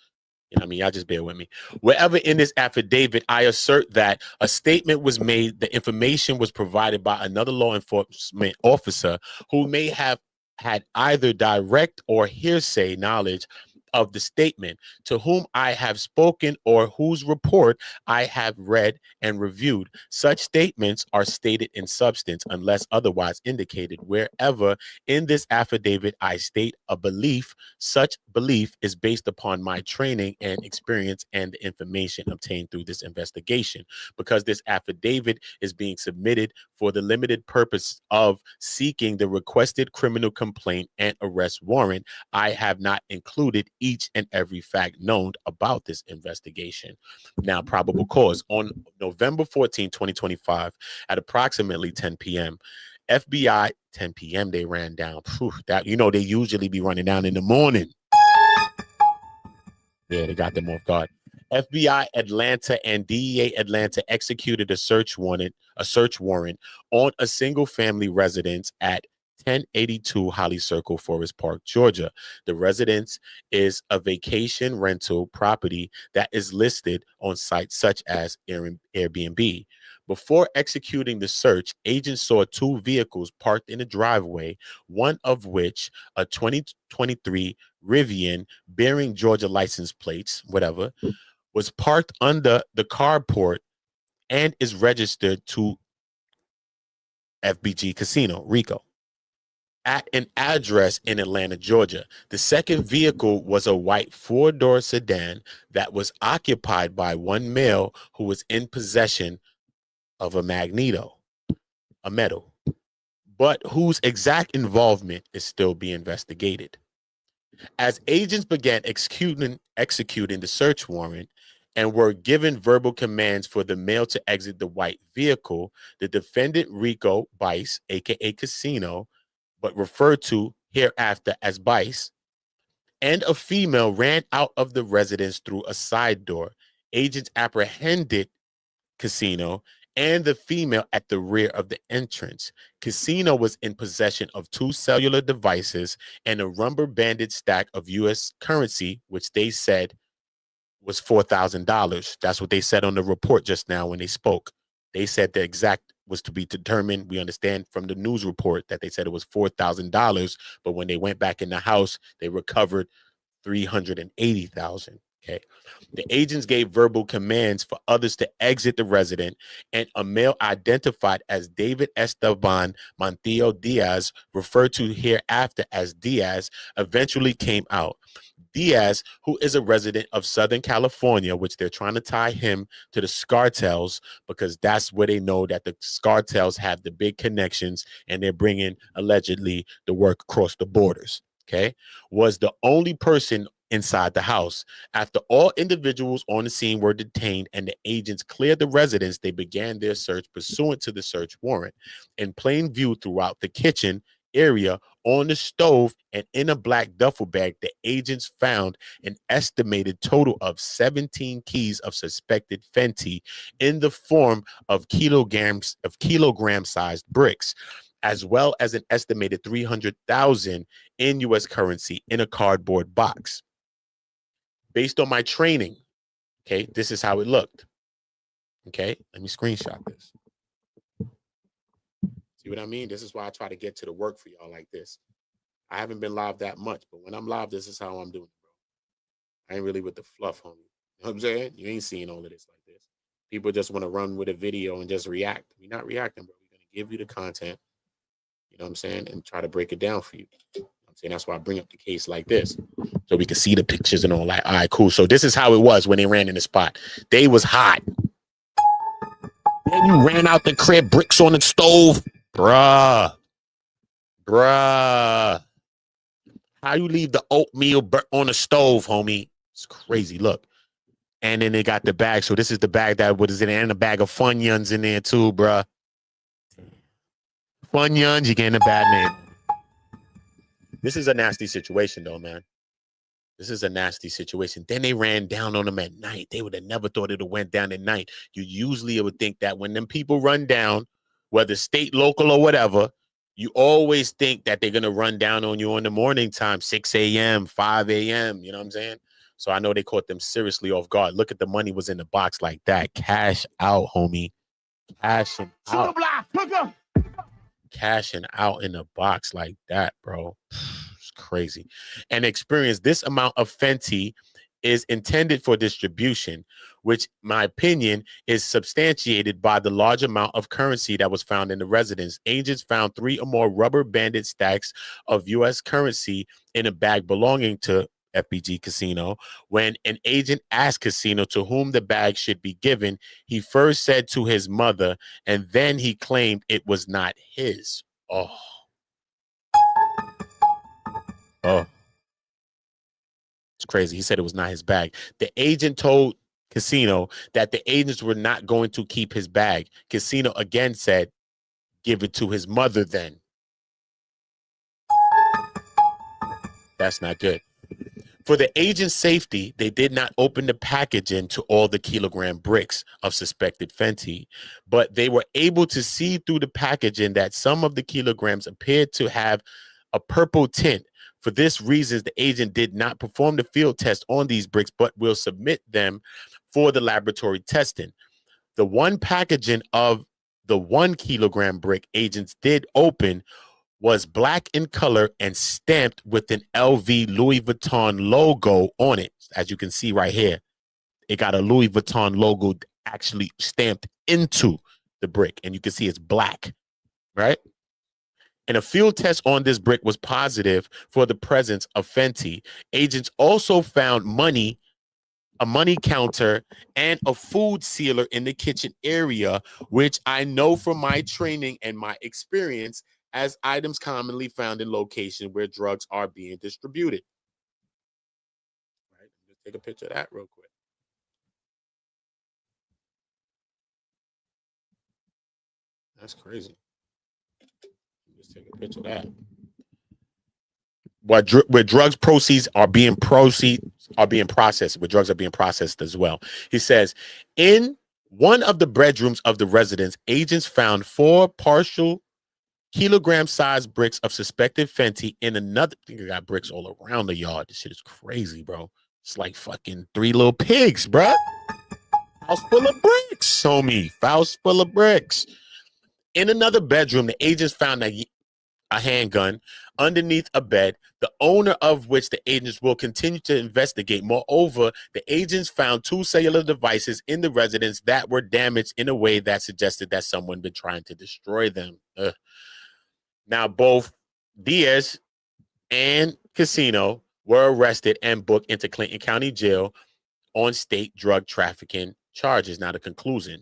Speaker 4: you know what I mean, y'all just bear with me. Wherever in this affidavit, I assert that a statement was made, the information was provided by another law enforcement officer who may have had either direct or hearsay knowledge of the statement, to whom I have spoken or whose report I have read and reviewed. Such statements are stated in substance unless otherwise indicated. Wherever in this affidavit I state a belief, such belief is based upon my training and experience and the information obtained through this investigation. Because this affidavit is being submitted for the limited purpose of seeking the requested criminal complaint and arrest warrant, I have not included each and every fact known about this investigation. Now, probable cause. On November 14, 2025, at approximately 10 p.m., FBI, 10 p.m., they ran down. Whew, that, you know, they usually be running down in the morning. Yeah, they got them off guard. FBI Atlanta and DEA Atlanta executed a search warrant on a single-family residence at 1082 Holly Circle, Forest Park, Georgia. The residence is a vacation rental property that is listed on sites such as Airbnb. Before executing the search, agents saw two vehicles parked in a driveway, one of which, a 2023 Rivian bearing Georgia license plates, whatever, was parked under the carport and is registered to FBG Casino, Rico, at an address in Atlanta, Georgia. The second vehicle was a white four-door sedan that was occupied by one male who was in possession of a metal, but whose exact involvement is still being investigated. As agents began executing the search warrant and were given verbal commands for the male to exit the white vehicle, the defendant Rico Buice, aka Casino, but referred to hereafter as Buice, and a female ran out of the residence through a side door. Agents apprehended Casino and the female at the rear of the entrance. Casino was in possession of two cellular devices and a rubber-banded stack of U.S. currency, which they said was $4,000. That's what they said on the report just now when they spoke. They said the exact was to be determined. We understand from the news report that they said it was $4,000, but when they went back in the house, they recovered $380,000. Okay. The agents gave verbal commands for others to exit the residence, and a male identified as David Esteban Montillo Diaz, referred to hereafter as Diaz, eventually came out. Diaz, who is a resident of Southern California, which they're trying to tie him to the cartels because that's where they know that the cartels have the big connections and they're bringing allegedly the work across the borders. Okay, was the only person inside the house. After all individuals on the scene were detained and the agents cleared the residence, they began their search pursuant to the search warrant. In plain view throughout the kitchen area, on the stove, and in a black duffel bag, the agents found an estimated total of 17 keys of suspected Fentanyl in the form of kilogram-sized bricks, as well as an estimated 300,000 in U.S. currency in a cardboard box. Based on my training, okay, this is how it looked. Okay, let me screenshot this. See what I mean? This is why I try to get to the work for y'all like this. I haven't been live that much, but when I'm live, this is how I'm doing it, bro. I ain't really with the fluff, homie. You know what I'm saying? You ain't seeing all of this like this. People just want to run with a video and just react. We're not reacting, bro. We're going to give you the content, you know what I'm saying, and try to break it down for you. I'm saying that's why I bring up the case like this, so we can see the pictures and all that. All right, cool. So this is how it was when they ran in the spot. They was hot. Then you ran out the crib, bricks on the stove. Bruh. How you leave the oatmeal on the stove, homie? It's crazy. Look. And then they got the bag. So this is the bag that was in there, and a bag of Funyuns in there too, bruh. Funyuns, you getting a bad name. This is a nasty situation, though, man. This is a nasty situation. Then they ran down on them at night. They would have never thought it would went down at night. You usually would think that when them people run down, whether state, local, or whatever, you always think that they're going to run down on you in the morning time, 6 a.m., 5 a.m., you know what I'm saying? So I know they caught them seriously off guard. Look at the money was in the box like that. Cash out, homie. Cashing out. Cashing out in the box like that, bro. It's crazy. And experience this amount of Fenty is intended for distribution, which, my opinion, is substantiated by the large amount of currency that was found in the residence. Agents found 3 or more rubber-banded stacks of U.S. currency in a bag belonging to FBG Casino. When an agent asked Casino to whom the bag should be given, he first said to his mother, and then he claimed it was not his. Oh, it's crazy. He said it was not his bag. The agent told Casino that the agents were not going to keep his bag. Casino again said, give it to his mother then. That's not good. For the agent's safety, they did not open the packaging to all the kilogram bricks of suspected fentanyl, but they were able to see through the packaging that some of the kilograms appeared to have a purple tint. For this reason, the agent did not perform the field test on these bricks, but will submit them for the laboratory testing. The one packaging of the 1 kilogram brick agents did open was black in color and stamped with an LV Louis Vuitton logo on it. As you can see right here, it got a Louis Vuitton logo actually stamped into the brick, and you can see it's black, right? And a field test on this brick was positive for the presence of fentanyl. Agents also found money, a money counter, and a food sealer in the kitchen area, which I know from my training and my experience as items commonly found in locations where drugs are being distributed. Right? Let's take a picture of that real quick. That's crazy. Let's take a picture of that. Where drugs proceeds are being processed, where drugs are being processed as well. He says, in one of the bedrooms of the residence, agents found 4 partial kilogram-sized bricks of suspected fentanyl in another. I think I got bricks all around the yard. This shit is crazy, bro. It's like fucking 3 little pigs, bro. House full of bricks, homie. House full of bricks. In another bedroom, the agents found a handgun underneath a bed, the owner of which the agents will continue to investigate. Moreover, the agents found 2 cellular devices in the residence that were damaged in a way that suggested that someone been trying to destroy them. Now, both Diaz and Casino were arrested and booked into Clinton County Jail on state drug trafficking charges. Now, the conclusion.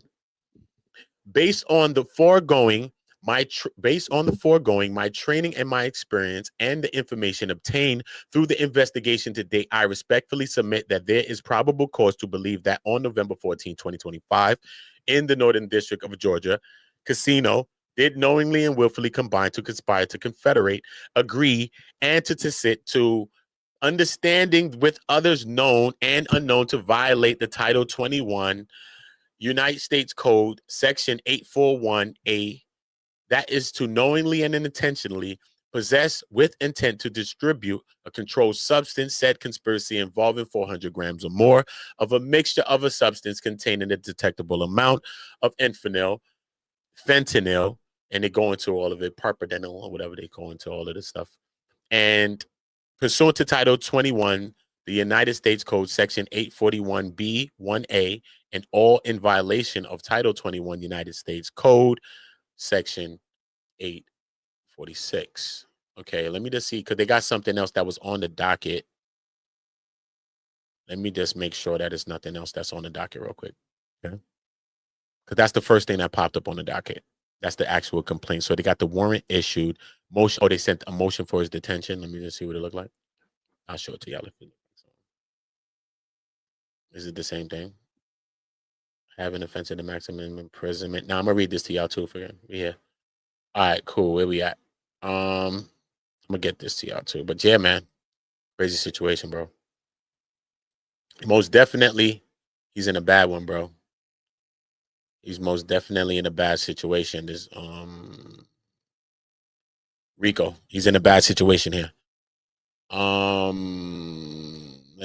Speaker 4: Based on the foregoing, my training and my experience and the information obtained through the investigation to date, I respectfully submit that there is probable cause to believe that on November 14, 2025, in the Northern District of Georgia, Casino did knowingly and willfully combine to conspire to confederate, agree, and to sit to understanding with others known and unknown to violate the Title 21 United States Code, Section 841A, that is to knowingly and intentionally possess with intent to distribute a controlled substance, said conspiracy involving 400 grams or more of a mixture of a substance containing a detectable amount of fentanyl, and they go into all of it, parpadenyl or whatever they go into all of this stuff. And pursuant to Title 21, the United States Code, Section 841B, 1A, and all in violation of Title 21 United States Code, Section 846. Okay, let me just see, because they got something else that was on the docket. Let me just make sure that it's nothing else that's on the docket real quick. Okay. Because that's the first thing that popped up on the docket. That's the actual complaint. So they got the warrant issued. Motion. Oh, they sent a motion for his detention. Let me just see what it looked like. I'll show it to y'all. Is it the same thing? Having offense to the maximum imprisonment. Now I'm gonna read this to y'all too. For yeah. All right, cool. Where we at? I'm gonna get this to y'all too. But yeah, man, crazy situation, bro. Most definitely, he's in a bad one, bro. He's most definitely in a bad situation. This Rico, he's in a bad situation here. Let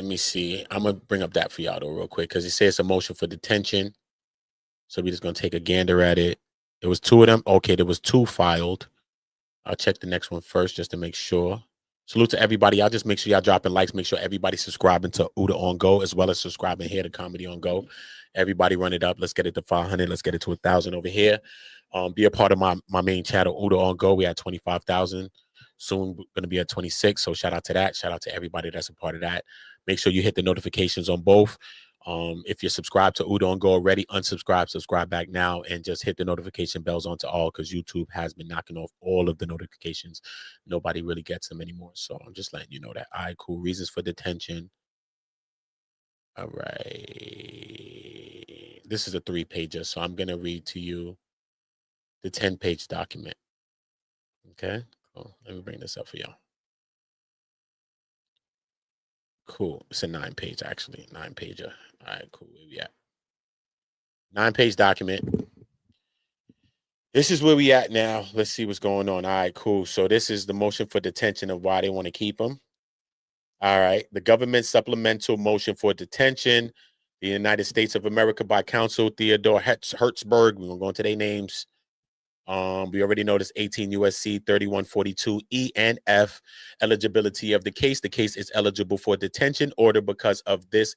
Speaker 4: me see. I'm gonna bring up that for y'all though real quick because it says a motion for detention. So we're just gonna take a gander at it. There was 2 of them. Okay, there was 2 filed. I'll check the next one first just to make sure. Salute to everybody. Y'all just make sure y'all dropping likes. Make sure everybody's subscribing to Uda on Go as well as subscribing here to Comedy on Go. Everybody run it up. Let's get it to 500. Let's get it to 1,000 over here. Be a part of my main channel, Uda on Go. We at 25,000. Soon we're going to be at 26. So shout out to that. Shout out to everybody that's a part of that. Make sure you hit the notifications on both. If you're subscribed to Uda on Go already, unsubscribe, subscribe back now, and just hit the notification bells onto all because YouTube has been knocking off all of the notifications. Nobody really gets them anymore. So I'm just letting you know that. All right, cool. Reasons for detention. All right. This is a 3-pager, so I'm going to read to you the 10-page document. Okay, cool. Let me bring this up for y'all. Cool. It's a 9-page, actually. 9-pager. All right, cool. Where we at? 9-page document. This is where we at now. Let's see what's going on. All right, cool. So this is the motion for detention of why they want to keep him. All right. The government supplemental motion for detention. The United States of America by counsel Theodore Hertzberg. We're going to go into their names. We already know this 18 USC 3142 E and F eligibility of the case. The case is eligible for detention order because of this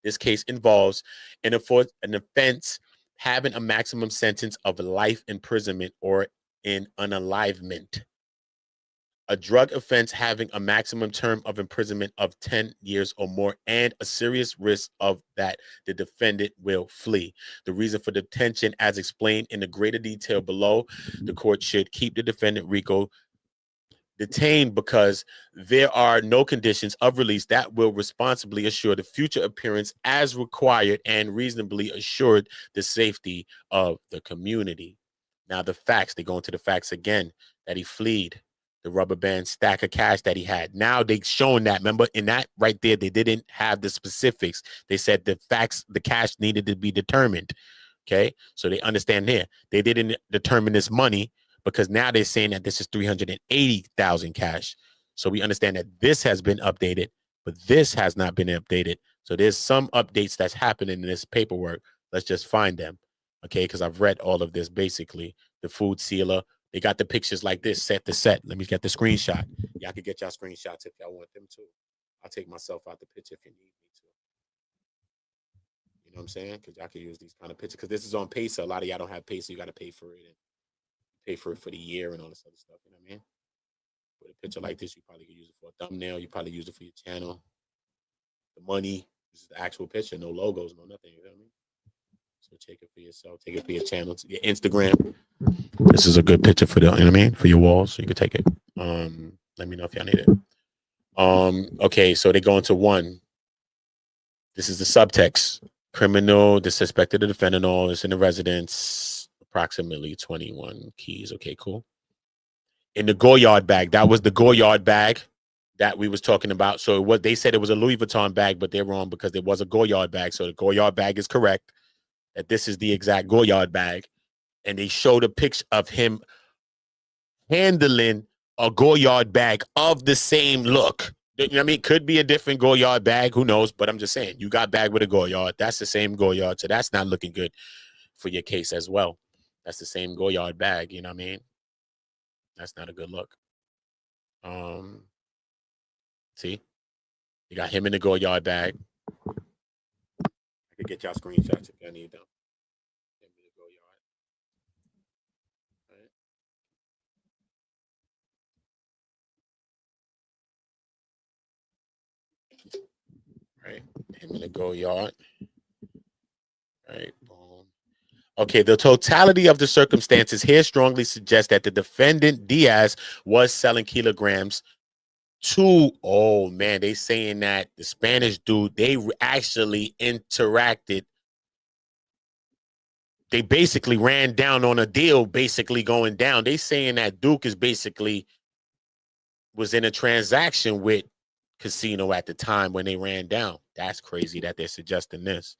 Speaker 4: this case involves an offense having a maximum sentence of life imprisonment or in unalivement. A drug offense having a maximum term of imprisonment of 10 years or more, and a serious risk of that the defendant will flee. The reason for detention, as explained in the greater detail below, the court should keep the defendant Rico detained because there are no conditions of release that will responsibly assure the future appearance as required and reasonably assured the safety of the community. Now the facts, they go into the facts again, that he fled. The rubber band stack of cash that he had. Now they showing that. Remember, in that right there, they didn't have the specifics. They said the facts, the cash needed to be determined. Okay, so they understand here. They didn't determine this money because now they're saying that this is 380,000 cash. So we understand that this has been updated, but this has not been updated. So there's some updates that's happening in this paperwork. Let's just find them. Okay, because I've read all of this basically. The food sealer. They got the pictures like this, set to set. Let me get the screenshot. Y'all can get y'all screenshots if y'all want them to. I'll take myself out the picture if you need me to. You know what I'm saying? Because y'all can use these kind of pictures. Because this is on Pacer. A lot of y'all don't have Pacer. You got to pay for it and pay for it for the year and all this other stuff. You know what I mean? With a picture like this, you probably could use it for a thumbnail. You probably use it for your channel. The money. This is the actual picture. No logos, no nothing. You know what I mean? So take it for yourself. Take it for your channel, your Instagram. This is a good picture for the, you know what I mean, for your walls. So you can take it. Let me know if y'all need it. Okay, so they go into one. This is the subtext. Criminal, the suspected, the defendant, all is in the residence. Approximately 21 keys. Okay, cool. In the Goyard bag. That was the Goyard bag that we was talking about. So it was, they said it was a Louis Vuitton bag, but they're wrong because it was a Goyard bag. So the Goyard bag is correct. That this is the exact Goyard bag. And they showed a picture of him handling a Goyard bag of the same look. You know what I mean? Could be a different Goyard bag. Who knows? But I'm just saying, you got bag with a Goyard. That's the same Goyard. So that's not looking good for your case as well. That's the same Goyard bag. You know what I mean? That's not a good look. See? You got him in the Goyard bag. I could get y'all screenshots if y'all need them. Right, him in the Goyard. Right, boom. Okay, the totality of the circumstances here strongly suggests that the defendant Diaz was selling kilograms to, oh man, they saying that the Spanish dude, they actually interacted. They basically ran down on a deal, basically going down. They saying that Duke is basically was in a transaction with Casino at the time when they ran down. That's crazy that they're suggesting this.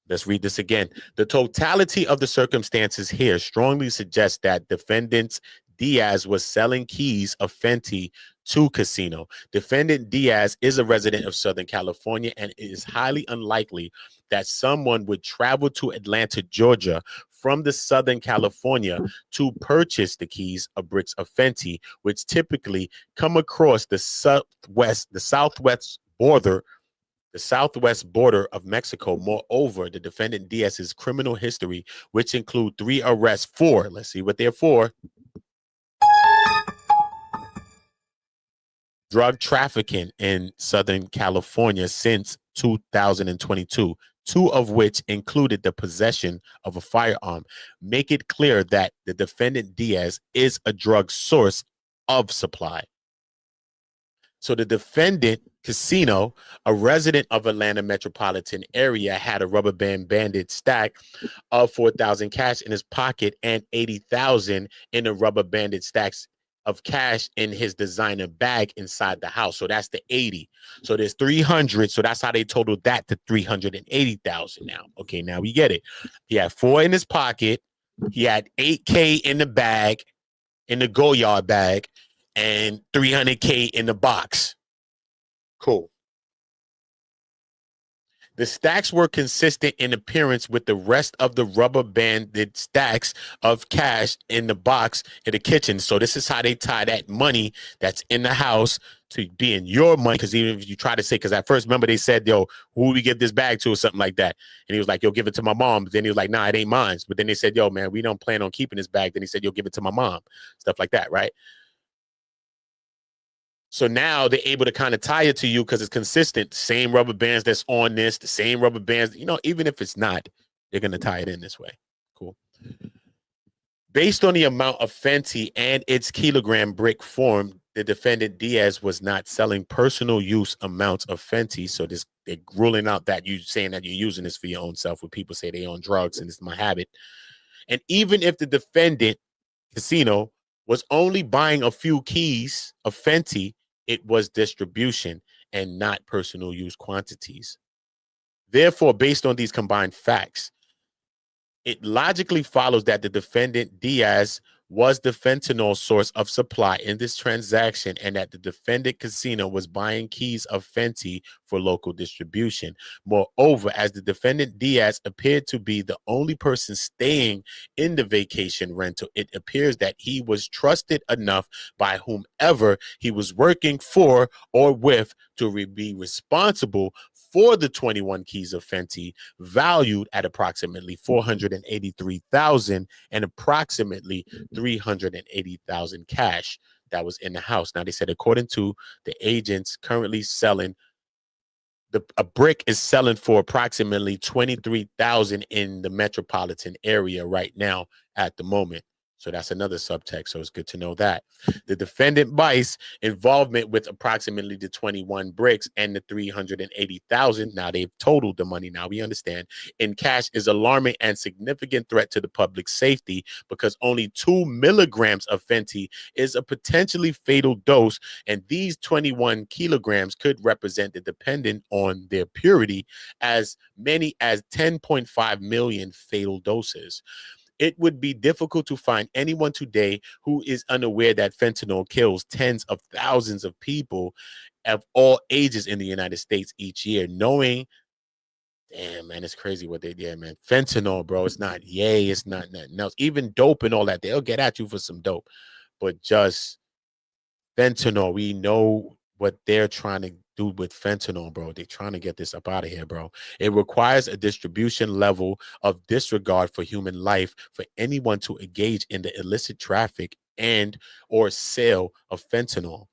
Speaker 4: Let's read this again. The totality of the circumstances here strongly suggests that defendant Diaz was selling keys of Fenty to Casino. Defendant Diaz is a resident of Southern California, and it is highly unlikely that someone would travel to Atlanta, Georgia from the Southern California to purchase the keys of bricks of Fenty, which typically come across the southwest border of Mexico. Moreover, the defendant Diaz's criminal history, which include 3 arrests for, let's see what they're for, drug trafficking in Southern California since 2022, 2 of which included the possession of a firearm, make it clear that the defendant Diaz is a drug source of supply. So the defendant Casino, a resident of Atlanta metropolitan area, had a rubber band bandit stack of 4,000 cash in his pocket and 80,000 in the rubber banded stacks of cash in his designer bag inside the house. So that's the 80. So there's 300. So that's how they totaled that to 380,000 now. Okay, now we get it. He had 4 in his pocket. He had 8K in the bag, in the go-yard bag, and 300K in the box. Cool. The stacks were consistent in appearance with the rest of the rubber banded stacks of cash in the box in the kitchen. So this is how they tie that money that's in the house to being your money. Because even if you try to say, because at first, remember they said, yo, who we give this bag to or something like that. And he was like, yo, give it to my mom. But then he was like, nah, it ain't mine. But then they said, yo, man, we don't plan on keeping this bag. Then he said, yo, give it to my mom. Stuff like that, right? So now they're able to kind of tie it to you because it's consistent. Same rubber bands that's on this, the same rubber bands, you know, even if it's not, they're going to tie it in this way. Cool. Based on the amount of Fenty and its kilogram brick form, the defendant Diaz was not selling personal use amounts of Fenty. So this, they're ruling out that you saying that you're using this for your own self when people say they on drugs and it's my habit. And even if the defendant, Casino, was only buying a few keys of Fenty, it was distribution and not personal use quantities. Therefore, based on these combined facts, it logically follows that the defendant Diaz was the fentanyl source of supply in this transaction and that the defendant Casino was buying keys of Fenty for local distribution. Moreover, as the defendant Diaz appeared to be the only person staying in the vacation rental, it appears that he was trusted enough by whomever he was working for or with to be responsible for the 21 keys of Fenty, valued at approximately $483,000 and approximately $380,000 cash that was in the house. Now, they said, according to the agents currently selling, a brick is selling for approximately $23,000 in the metropolitan area right now at the moment. So that's another subtext. So it's good to know that. The defendant Buice involvement with approximately the 21 bricks and the 380,000. Now they've totaled the money. Now we understand in cash is alarming and significant threat to the public safety because only 2 milligrams of Fenty is a potentially fatal dose. And these 21 kilograms could represent the dependent on their purity as many as 10.5 million fatal doses. It would be difficult to find anyone today who is unaware that fentanyl kills tens of thousands of people of all ages in the United States each year. Knowing, damn, man, it's crazy what they did, man. Fentanyl, bro, it's not yay, it's not nothing else. Even dope and all that, they'll get at you for some dope. But just fentanyl, we know what they're trying to do with fentanyl, bro. They're trying to get this up out of here, bro. It requires a distribution level of disregard for human life for anyone to engage in the illicit traffic and or sale of fentanyl.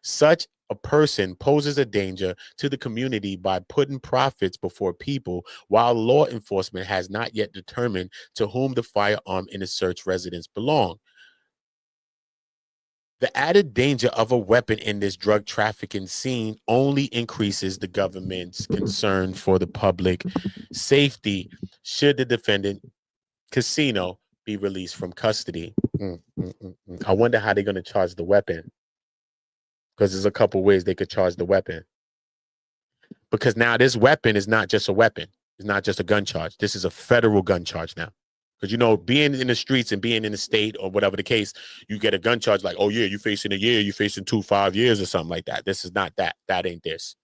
Speaker 4: Such a person poses a danger to the community by putting profits before people, while law enforcement has not yet determined to whom the firearm in a search residence belong. The added danger of a weapon in this drug trafficking scene only increases the government's concern for the public safety should the defendant Casino be released from custody. I wonder how they're going to charge the weapon, because there's a couple ways they could charge the weapon. Because now this weapon is not just a weapon. It's not just a gun charge. This is a federal gun charge now. Because, you know, being in the streets and being in the state or whatever the case, you get a gun charge like, oh, yeah, you're facing a year, you're facing 5 years or something like that. This is not that. That ain't this.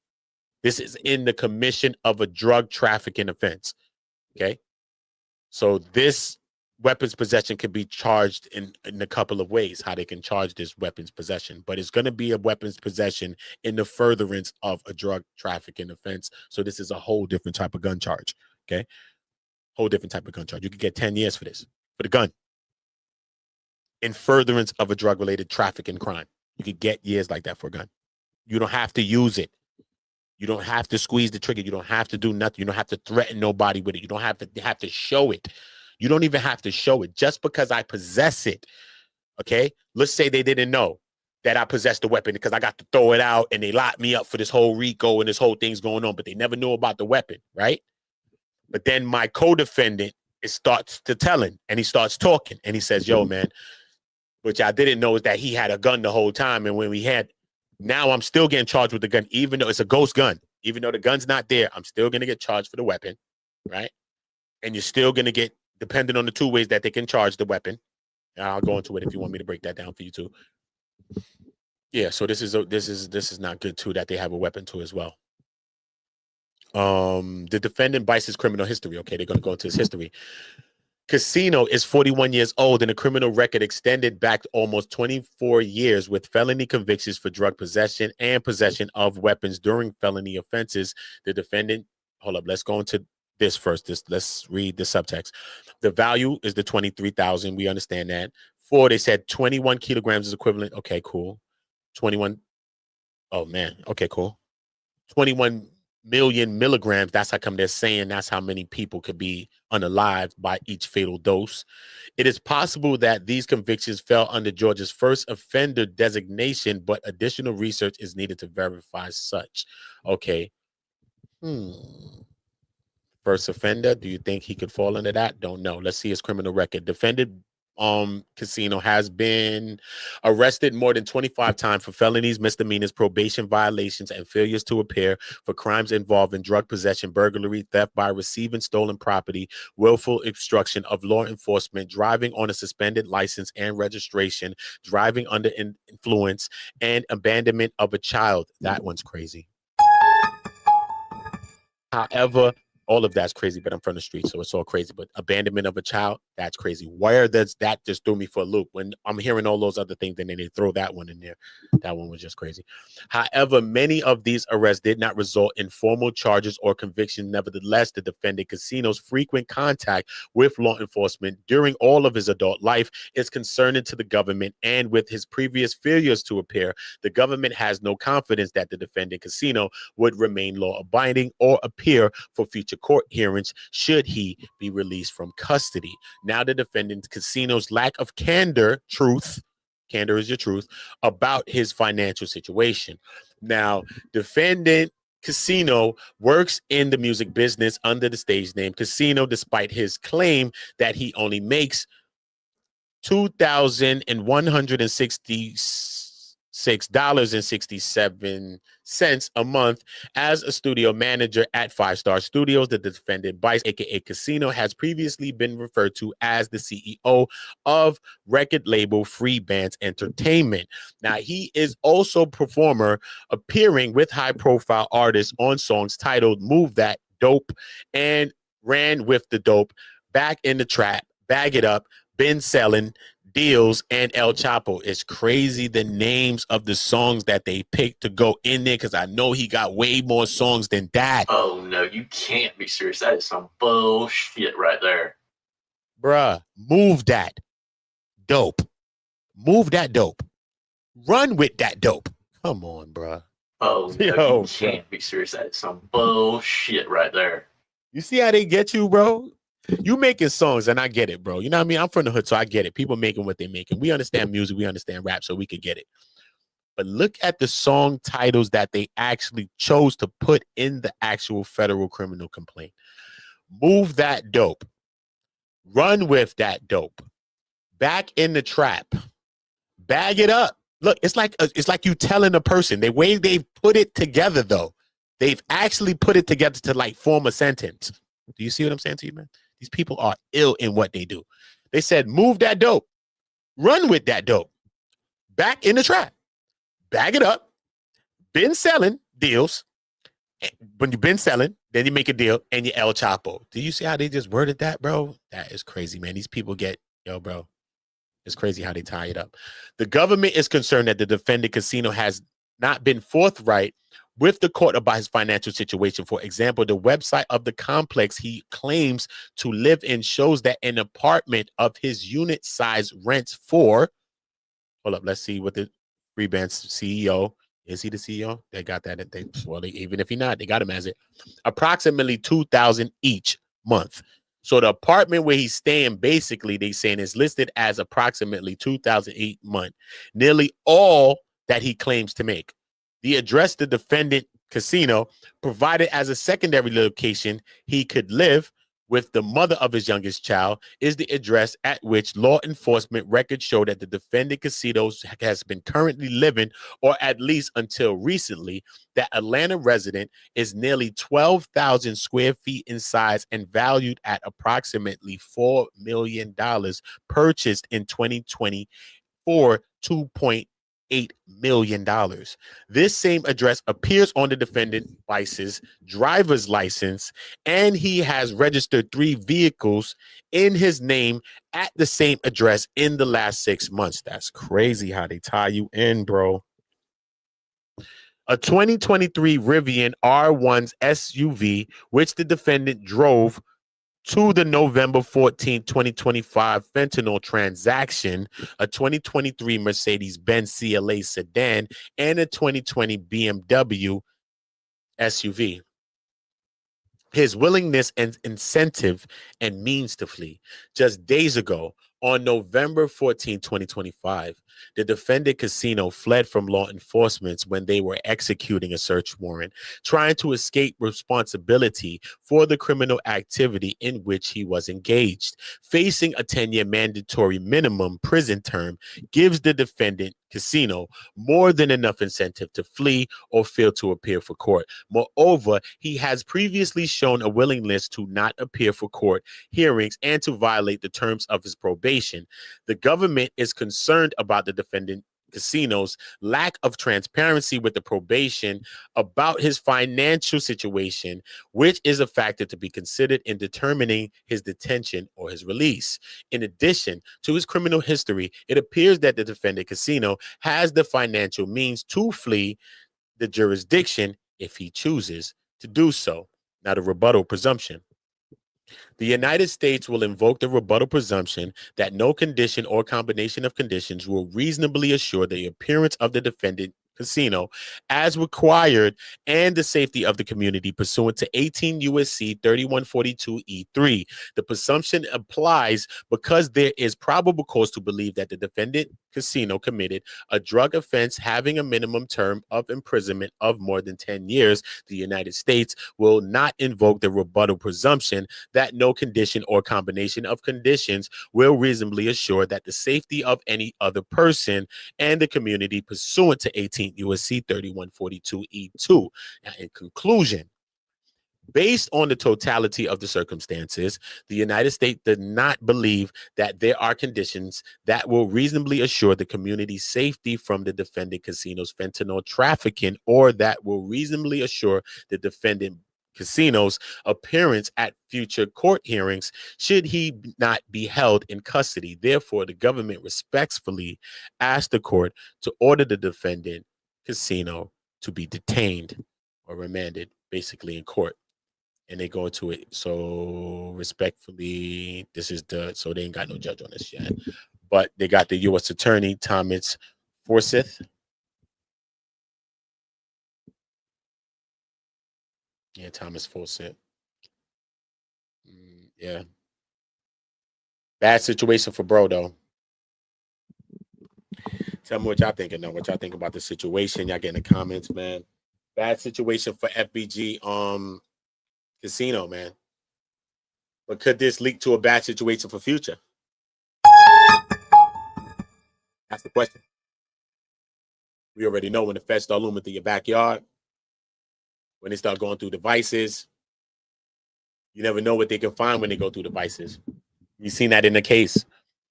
Speaker 4: This is in the commission of a drug trafficking offense. Okay. So this weapons possession can be charged in a couple of ways, how they can charge this weapons possession. But it's going to be a weapons possession in the furtherance of a drug trafficking offense. So this is a whole different type of gun charge. Okay. Whole different type of gun charge. You could get 10 years for this, for the gun. In furtherance of a drug-related trafficking crime. You could get years like that for a gun. You don't have to use it. You don't have to squeeze the trigger. You don't have to do nothing. You don't have to threaten nobody with it. You don't have to show it. You don't even have to show it. Just because I possess it, okay? Let's say they didn't know. that I possessed the weapon because I got to throw it out and they locked me up for this whole RICO and this whole thing's going on, but they never knew about the weapon, right? But then my co-defendant starts to telling and he starts talking and he says, yo, man, which I didn't know is that he had a gun the whole time. And when we had, now I'm still getting charged with the gun, even though it's a ghost gun, even though the gun's not there, I'm still going to get charged for the weapon, right? And you're still going to get, depending on the two ways that they can charge the weapon. And I'll go into it if you want me to break that down for you too. Yeah, so this is not good too, that they have a weapon too as well. The defendant Buice's criminal history. Okay, they're going to go into his history. Casino is 41 years old and a criminal record extended back almost 24 years with felony convictions for drug possession and possession of weapons during felony offenses. The defendant, hold up, let's go into this first. Let's read the subtext. The value is the $23,000. We understand that. 4, they said 21 kilograms is equivalent. Okay, cool. 21. Oh, man. Okay, cool. 21 million milligrams. That's how come they're saying that's how many people could be unalived by each fatal dose. It is possible that these convictions fell under Georgia's first offender designation, but additional research is needed to verify such. Okay. First offender. Do you think he could fall under that? Don't know. Let's see his criminal record. Defendant Casino has been arrested more than 25 times for felonies, misdemeanors, probation violations, and failures to appear for crimes involving drug possession, burglary, theft by receiving stolen property, willful obstruction of law enforcement, driving on a suspended license and registration, driving under influence, and abandonment of a child. That one's crazy. However, all of that's crazy, but I'm from the street, so it's all crazy. But abandonment of a child, that's crazy. Where does that just threw me for a loop? When I'm hearing all those other things, and then they throw that one in there. That one was just crazy. However, many of these arrests did not result in formal charges or convictions. Nevertheless, the defendant Casino's frequent contact with law enforcement during all of his adult life is concerning to the government, and with his previous failures to appear, the government has no confidence that the defendant Casino would remain law-abiding or appear for future court hearings should he be released from custody. Now the defendant Casino's lack of candor is your truth, about his financial situation. Now, defendant Casino works in the music business under the stage name Casino, despite his claim that he only makes $2,166.67 a month as a studio manager at 5 Star Studios. The defendant Buice, aka Casino, has previously been referred to as the CEO of record label Free Bands Entertainment. Now, he is also a performer appearing with high-profile artists on songs titled Move That Dope and Ran With the Dope, Back in the Trap, Bag It Up, Been Selling, Deals, and El Chapo. It's crazy the names of the songs that they picked to go in there, because I know he got way more songs than that.
Speaker 7: Oh no, you can't be serious. That is some bullshit right there.
Speaker 4: Bruh, move that dope. Move that dope. Run with that dope. Come on, bruh.
Speaker 7: Oh no,
Speaker 4: Yo,
Speaker 7: you can't be serious. That is some bullshit right there.
Speaker 4: You see how they get you, bro? You making songs, and I get it, bro. You know what I mean? I'm from the hood, so I get it. People making what they're making. We understand music. We understand rap, so we could get it. But look at the song titles that they actually chose to put in the actual federal criminal complaint. Move That Dope. Run With That Dope. Back in the Trap. Bag It Up. Look, it's like you telling a person. The way they put it together, though, they've actually put it together to like form a sentence. Do you see what I'm saying to you, man? These people are ill in what they do. They said, move that dope. Run with that dope. Back in the trap. Bag it up. Been selling deals. When you've been selling, then you make a deal and you El Chapo. Do you see how they just worded that, bro? That is crazy, man. These people get, bro. It's crazy how they tie it up. The government is concerned that the defendant Casino has not been forthright with the court about his financial situation. For example, the website of the complex he claims to live in shows that an apartment of his unit size rents for, hold up, let's see what the Free Band's CEO, is he the CEO? They got that. Even if he's not, they got him as it. Approximately $2,000 each month. So the apartment where he's staying, basically, they saying is listed as approximately $2,000 each month. Nearly all that he claims to make. The address the defendant casino provided as a secondary location he could live with the mother of his youngest child is the address at which law enforcement records show that the defendant casino has been currently living, or at least until recently. That Atlanta resident is nearly 12,000 square feet in size and valued at approximately $4 million, purchased in 2020 for $2.8 million. This same address appears on the defendant Buice's driver's license, and he has registered 3 vehicles in his name at the same address in the last 6 months. That's crazy how they tie you in, bro. A 2023 Rivian R1's SUV, which the defendant drove to the November 14, 2025 fentanyl transaction, a 2023 Mercedes-Benz CLA sedan, and a 2020 BMW SUV. His willingness and incentive and means to flee. Just days ago, on November 14, 2025, the defendant casino fled from law enforcement when they were executing a search warrant, trying to escape responsibility for the criminal activity in which he was engaged. Facing a 10-year mandatory minimum prison term gives the defendant casino more than enough incentive to flee or fail to appear for court. Moreover, he has previously shown a willingness to not appear for court hearings and to violate the terms of his probation. The government is concerned about the defendant casino's lack of transparency with the probation about his financial situation, which is a factor to be considered in determining his detention or his release. In addition to his criminal history, it appears that the defendant casino has the financial means to flee the jurisdiction if he chooses to do so. Now, the rebuttal presumption. The United States will invoke the rebuttal presumption that no condition or combination of conditions will reasonably assure the appearance of the defendant casino as required and the safety of the community pursuant to 18 U.S.C. 3142E3. The presumption applies because there is probable cause to believe that the defendant casino committed a drug offense having a minimum term of imprisonment of more than 10 years. The United States will not invoke the rebuttal presumption that no condition or combination of conditions will reasonably assure that the safety of any other person and the community pursuant to 18 U.S.C. 3142E2. Now, in conclusion, based on the totality of the circumstances, the United States does not believe that there are conditions that will reasonably assure the community's safety from the defendant casino's fentanyl trafficking, or that will reasonably assure the defendant casino's appearance at future court hearings should he not be held in custody. Therefore, the government respectfully asks the court to order the defendant casino to be detained or remanded, basically in court. And they go into it. So respectfully, this is so they ain't got no judge on this yet, but they got the U.S. Attorney Thomas Forsyth. Yeah, Thomas Forsyth. Yeah. Bad situation for bro, though. Tell me what y'all thinking, though. What y'all think about the situation? Y'all get in the comments, man. Bad situation for FBG Casino, man. But could this lead to a bad situation for Future? That's the question. We already know when the feds start looming through your backyard, when they start going through devices, you never know what they can find when they go through devices. You've seen that in the case.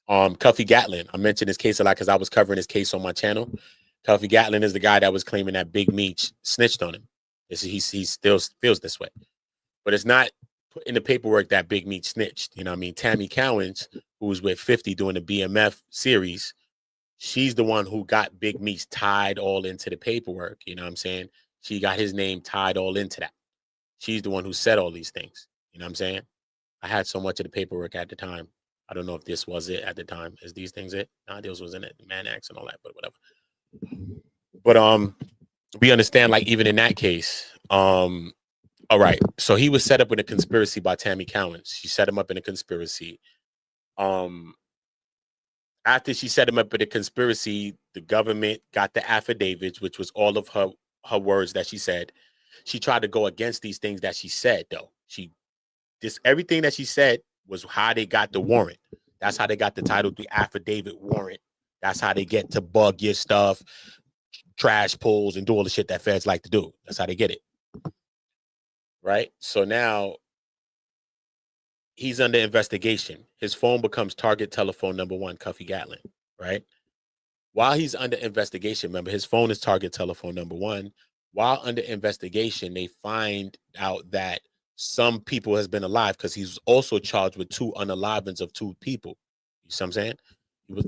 Speaker 4: Cuffy Gatlin. I mentioned this case a lot because I was covering this case on my channel. Cuffy Gatlin is the guy that was claiming that Big Meech snitched on him. He still feels this way. But it's not put in the paperwork that Big Meech snitched. You know what I mean? Tammy Cowens, who was with 50 doing the BMF series, she's the one who got Big Meech tied all into the paperwork. You know what I'm saying? She got his name tied all into that. She's the one who said all these things. You know what I'm saying? I had so much of the paperwork at the time. I don't know if this was it at the time. Is these things it? Nah, this was in it. Man X and all that, but whatever. But we understand, like, even in that case, all right. So he was set up in a conspiracy by Tammy Cowens. She set him up in a conspiracy. After she set him up in a conspiracy, the government got the affidavits, which was all of her words that she said. She tried to go against these things that she said, though. Everything that she said was how they got the warrant. That's how they got the Title III affidavit warrant. That's how they get to bug your stuff, trash pulls, and do all the shit that feds like to do. That's how they get it. Right? So now he's under investigation. His phone becomes target telephone number 1, Cuffy Gatlin, right? While he's under investigation, remember, his phone is target telephone number 1. While under investigation, they find out that some people has been alive because he's also charged with 2 unalivings of 2 people. You see what I'm saying? He was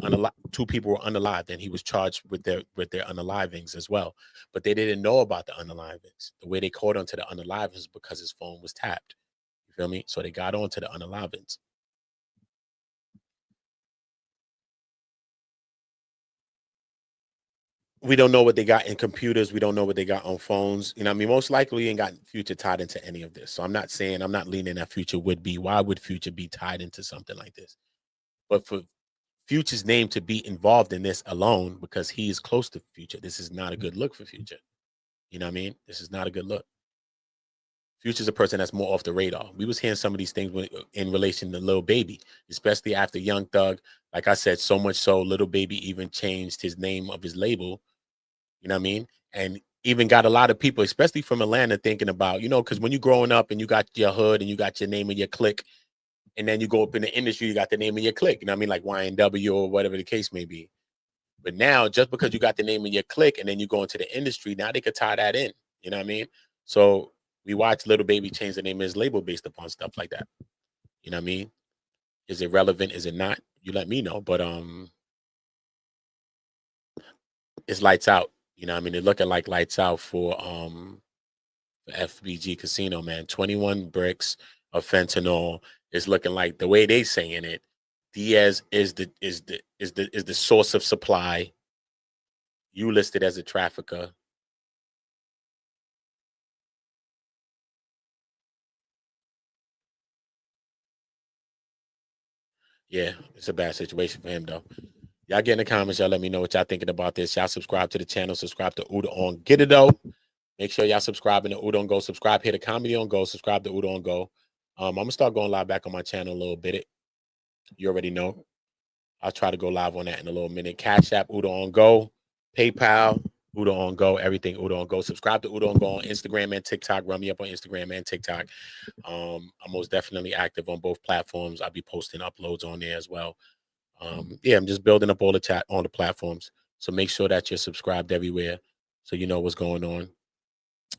Speaker 4: 2 people were unalived, and he was charged with their unalivings as well. But they didn't know about the unalivings. The way they caught onto the unalivings is because his phone was tapped. You feel me? So they got onto the unalivings. We don't know what they got in computers. We don't know what they got on phones. You know what I mean? Most likely he ain't got Future tied into any of this. So I'm not leaning that Future would be. Why would Future be tied into something like this? But for Future's name to be involved in this alone, because he is close to Future, this is not a good look for Future. You know what I mean? This is not a good look. Future's a person that's more off the radar. We was hearing some of these things in relation to Lil Baby, especially after Young Thug. Like I said, so much so, Lil Baby even changed his name of his label. You know what I mean? And even got a lot of people, especially from Atlanta, thinking about, you know, because when you're growing up and you got your hood and you got your name of your clique, and then you go up in the industry, you got the name of your clique. You know what I mean? Like YNW or whatever the case may be. But now, just because you got the name of your clique and then you go into the industry, now they could tie that in. You know what I mean? So we watched Lil Baby change the name of his label based upon stuff like that. You know what I mean? Is it relevant? Is it not? You let me know. But it's lights out. You know what I mean? They're looking like lights out for FBG Casino, man. 21 bricks of fentanyl. It's looking like, the way they saying it, Diaz is the source of supply. You listed as a trafficker. Yeah, it's a bad situation for him, though. Y'all get in the comments. Y'all let me know what y'all thinking about this. Y'all subscribe to the channel. Subscribe to Uda on Get It Though. Make sure y'all subscribing to Uda on Go. Subscribe here to Comedy on Go. Subscribe to Uda on Go. I'm going to start going live back on my channel a little bit. You already know. I'll try to go live on that in a little minute. Cash App, Uda on Go. PayPal, Uda on Go. Everything Uda on Go. Subscribe to Uda on Go on Instagram and TikTok. Run me up on Instagram and TikTok. I'm most definitely active on both platforms. I'll be posting uploads on there as well. Yeah, I'm just building up all the chat on the platforms. So make sure that you're subscribed everywhere so you know what's going on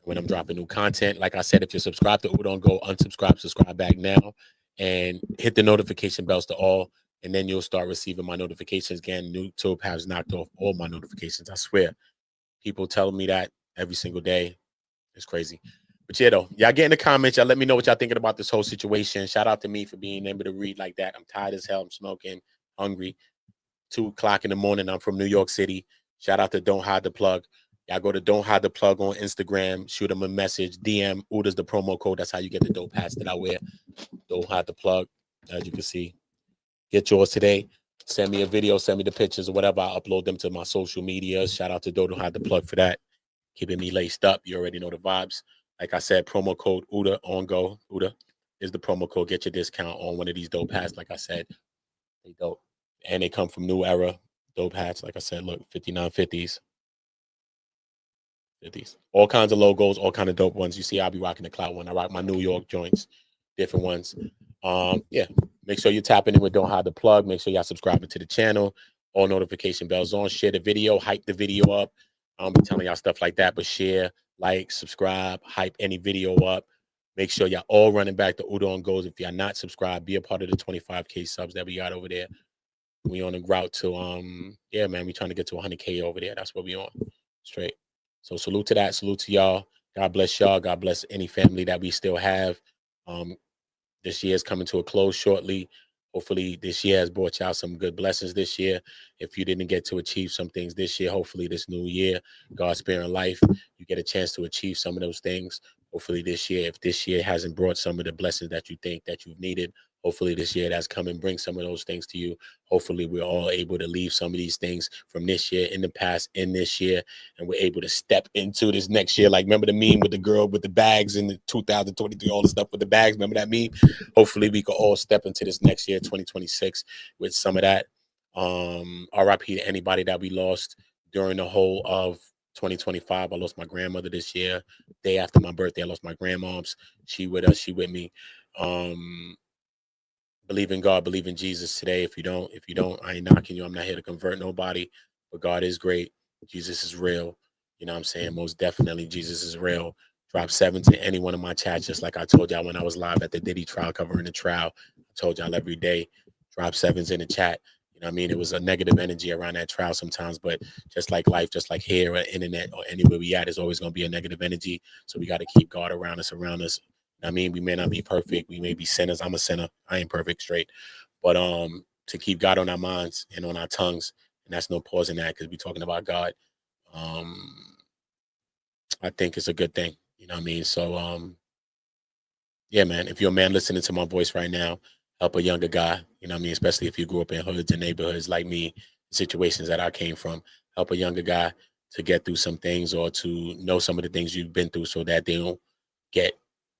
Speaker 4: when I'm dropping new content. Like I said, if you're subscribed to Uda on Go, unsubscribe, subscribe back now, and hit the notification bells to all, and then you'll start receiving my notifications. Again, YouTube has knocked off all my notifications. I swear. People tell me that every single day. It's crazy. But yeah, though, y'all get in the comments. Y'all let me know what y'all thinking about this whole situation. Shout out to me for being able to read like that. I'm tired as hell. I'm smoking, hungry. 2 o'clock in the morning. I'm from New York City. Shout out to Don't Hide the Plug. Y'all go to Don't Hide the Plug on Instagram. Shoot them a message. DM Uda's the promo code. That's how you get the dope hats that I wear. Don't Hide the Plug. As you can see, get yours today. Send me a video. Send me the pictures or whatever. I'll upload them to my social media. Shout out to Don't Hide the Plug for that. Keeping me laced up. You already know the vibes. Like I said, promo code Uda on Go. Uda is the promo code. Get your discount on one of these dope hats. Like I said, they dope. And they come from New Era dope hats. Like I said, look, 5950s. 50s. All kinds of logos, all kind of dope ones. You see, I'll be rocking the Cloud one. I rock my New York joints, different ones. Yeah, make sure you're tapping in with Don't Hide the Plug. Make sure y'all subscribing to the channel. All notification bells on. Share the video, hype the video up. I don't be telling y'all stuff like that, but share, like, subscribe, hype any video up. Make sure y'all all running back to Uda on Goes. If y'all not subscribed, be a part of the 25K subs that we got over there. We on the route to yeah, man, we trying to get to 100K over there. That's what we on. Straight. So salute to that. Salute to y'all. God bless y'all. God bless any family that we still have. This year is coming to a close shortly. Hopefully this year has brought y'all some good blessings this year. If you didn't get to achieve some things this year, hopefully this new year, God sparing life, you get a chance to achieve some of those things. Hopefully this year, if this year hasn't brought some of the blessings that you think that you've needed, Hopefully this year that's coming bring some of those things to you. Hopefully we're all able to leave some of these things from this year in the past in this year, and we're able to step into this next year. Like, remember the meme with the girl with the bags in the 2023, all the stuff with the bags? Remember that meme? Hopefully we can all step into this next year, 2026, with some of that. RIP to anybody that we lost during the whole of 2025. I lost my grandmother this year. Day after my birthday, I lost my grandmom's. She with us, she with me. Believe in God, believe in Jesus today. If you don't, I ain't knocking you. I'm not here to convert nobody, but God is great. Jesus is real. You know what I'm saying? Most definitely, Jesus is real. Drop 7 to any one of my chats, just like I told y'all when I was live at the Diddy trial, covering the trial. I told y'all every day, drop 7s in the chat. You know what I mean? It was a negative energy around that trial sometimes, but just like life, just like here or internet or anywhere we at, there's always going to be a negative energy. So we got to keep God around us. I mean, we may not be perfect. We may be sinners. I'm a sinner. I ain't perfect straight. But to keep God on our minds and on our tongues, and that's no pause in that because we're talking about God. I think it's a good thing. You know what I mean? So, yeah, man, if you're a man listening to my voice right now, help a younger guy. You know what I mean? Especially if you grew up in hoods and neighborhoods like me, situations that I came from. Help a younger guy to get through some things or to know some of the things you've been through so that they don't get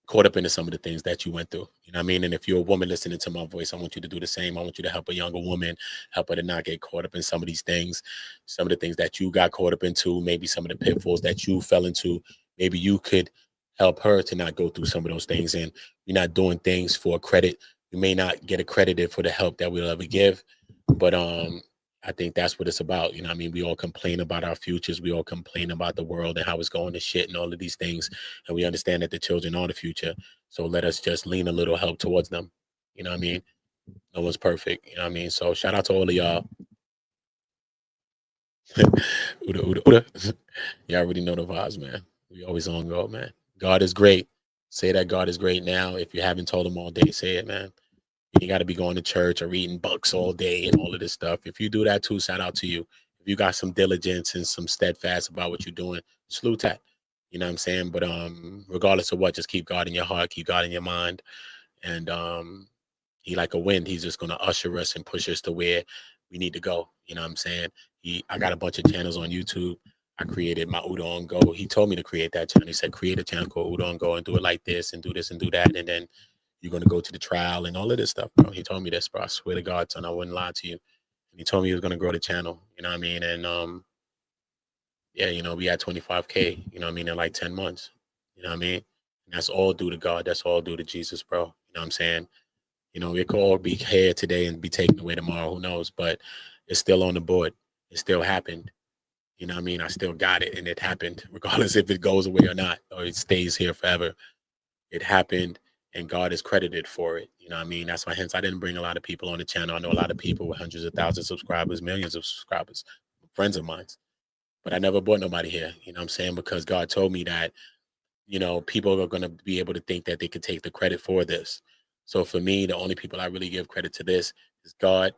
Speaker 4: caught up into some of the things that you went through. You know what I mean? And if you're a woman listening to my voice, I want you to do the same. I want you to help a younger woman, help her to not get caught up in some of these things, some of the things that you got caught up into, maybe some of the pitfalls that you fell into. Maybe you could help her to not go through some of those things. And you're not doing things for credit. You may not get accredited for the help that we'll ever give, but I think that's what it's about. You know what I mean? We all complain about our futures. We all complain about the world and how it's going to shit and all of these things. And we understand that the children are the future. So let us just lean a little help towards them. You know what I mean? No one's perfect. You know what I mean? So shout out to all of y'all. Uda, uda, uda. Y'all already know the vibes, man. We always on go, man. God is great. Say that God is great now. If you haven't told him all day, say it, man. You got to be going to church or reading books all day and all of this stuff. If you do that too, shout out to you. If you got some diligence and some steadfast about what you're doing, salute that. You know what I'm saying? But regardless of what, just keep God in your heart, keep God in your mind. And he like a wind. He's just going to usher us and push us to where we need to go. You know what I'm saying? I got a bunch of channels on YouTube. I created my Uda on Go. He told me to create that channel. He said, create a channel called Uda on Go and do it like this and do this and do that. And then you're going to go to the trial and all of this stuff, bro. He told me this, bro. I swear to God, son, I wouldn't lie to you. And he told me he was going to grow the channel. You know what I mean? And, yeah, you know, we had 25K, you know what I mean, in like 10 months. You know what I mean? And that's all due to God. That's all due to Jesus, bro. You know what I'm saying? You know, it could all be here today and be taken away tomorrow. Who knows? But it's still on the board. It still happened. You know what I mean? I still got it, and it happened, regardless if it goes away or not, or it stays here forever. It happened, and God is credited for it. You know what I mean? That's why, hence, I didn't bring a lot of people on the channel. I know a lot of people with hundreds of thousands of subscribers, millions of subscribers, friends of mine. But I never brought nobody here, you know what I'm saying? Because God told me that, you know, people are going to be able to think that they could take the credit for this. So for me, the only people I really give credit to this is God,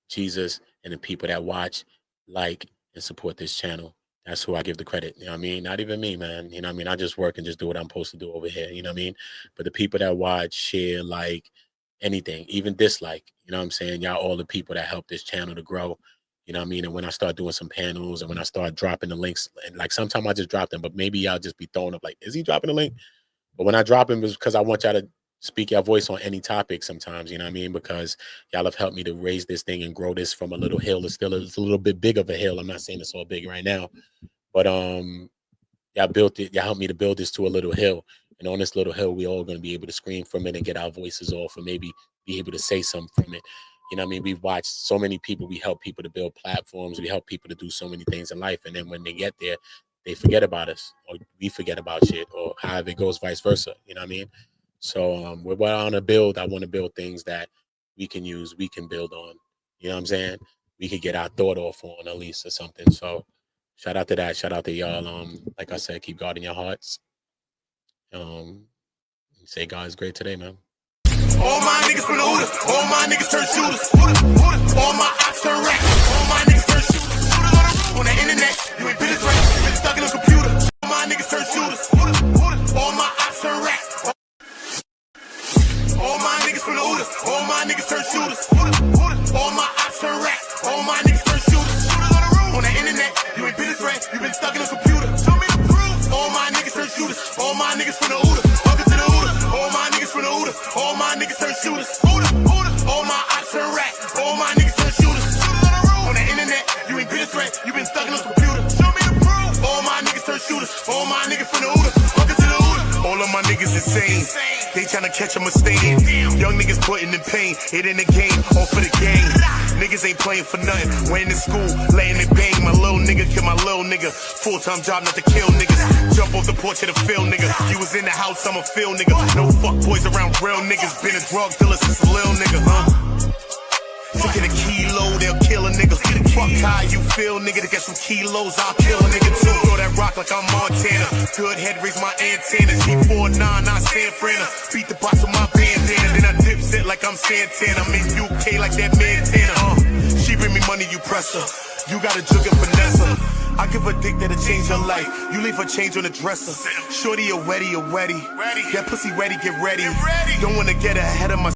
Speaker 4: Jesus, and the people that watch, like, and support this channel. That's who I give the credit. You know what I mean? Not even me, man. You know what I mean? I just work and just do what I'm supposed to do over here. You know what I mean? But the people that watch, share, like, anything, even dislike, you know what I'm saying? Y'all all the people that help this channel to grow. You know what I mean? And when I start doing some panels and when I start dropping the links, and like sometimes I just drop them, but maybe y'all just be throwing up like, is he dropping a link? But when I drop them, it's because I want y'all to speak your voice on any topic sometimes, you know what I mean? Because y'all have helped me to raise this thing and grow this from a little hill. It's still a little bit big of a hill. I'm not saying it's all big right now, but y'all built it. Y'all helped me to build this to a little hill. And on this little hill, we all going to be able to scream from it and get our voices off and maybe be able to say something from it. You know what I mean? We've watched so many people. We help people to build platforms. We help people to do so many things in life. And then when they get there, they forget about us, or we forget about shit, or however it goes, vice versa. You know what I mean? So we're on a build. I want to build things that we can use, we can build on. You know what I'm saying? We could get our thought off on at least or something. So shout out to that. Shout out to y'all. Like I said, keep God in your hearts. Say God is great today, man.
Speaker 3: All my niggas from the Uda, all my niggas turn shooters. All my ops turn rap, all my niggas turn shooters. On the internet, you ain't been this right, you been stuck in a computer. All my niggas turn shooters. All my ops turn rap. All my niggas from the Uda, all my my niggas insane. They tryna catch a mistake. Young niggas putting in pain. It in the game, all for the game. Niggas ain't playing for nothing. Went in school, laying in bang. My little nigga kill my little nigga. Full-time job not to kill niggas. Jump off the porch of the field, nigga. You was in the house, I'm a field nigga. No fuck boys around real niggas. Been a drug dealer since a little nigga, Sick of the kilo, they'll kill a nigga. Fuck how you feel, nigga. To get some kilos, I'll kill a nigga too. Throw that rock like I'm Montana. Good head, raise my antennas. G49, not San Fran. Beat the box with my bandana. Then I dip set like I'm Santana. I'm in UK like that Montana. She bring me money, you press her. You got a jug and finesse her. I give a dick that'll change your life. You leave a change on the dresser. Shorty, a wetty, a wetty. That pussy ready, get ready. Don't wanna get ahead of my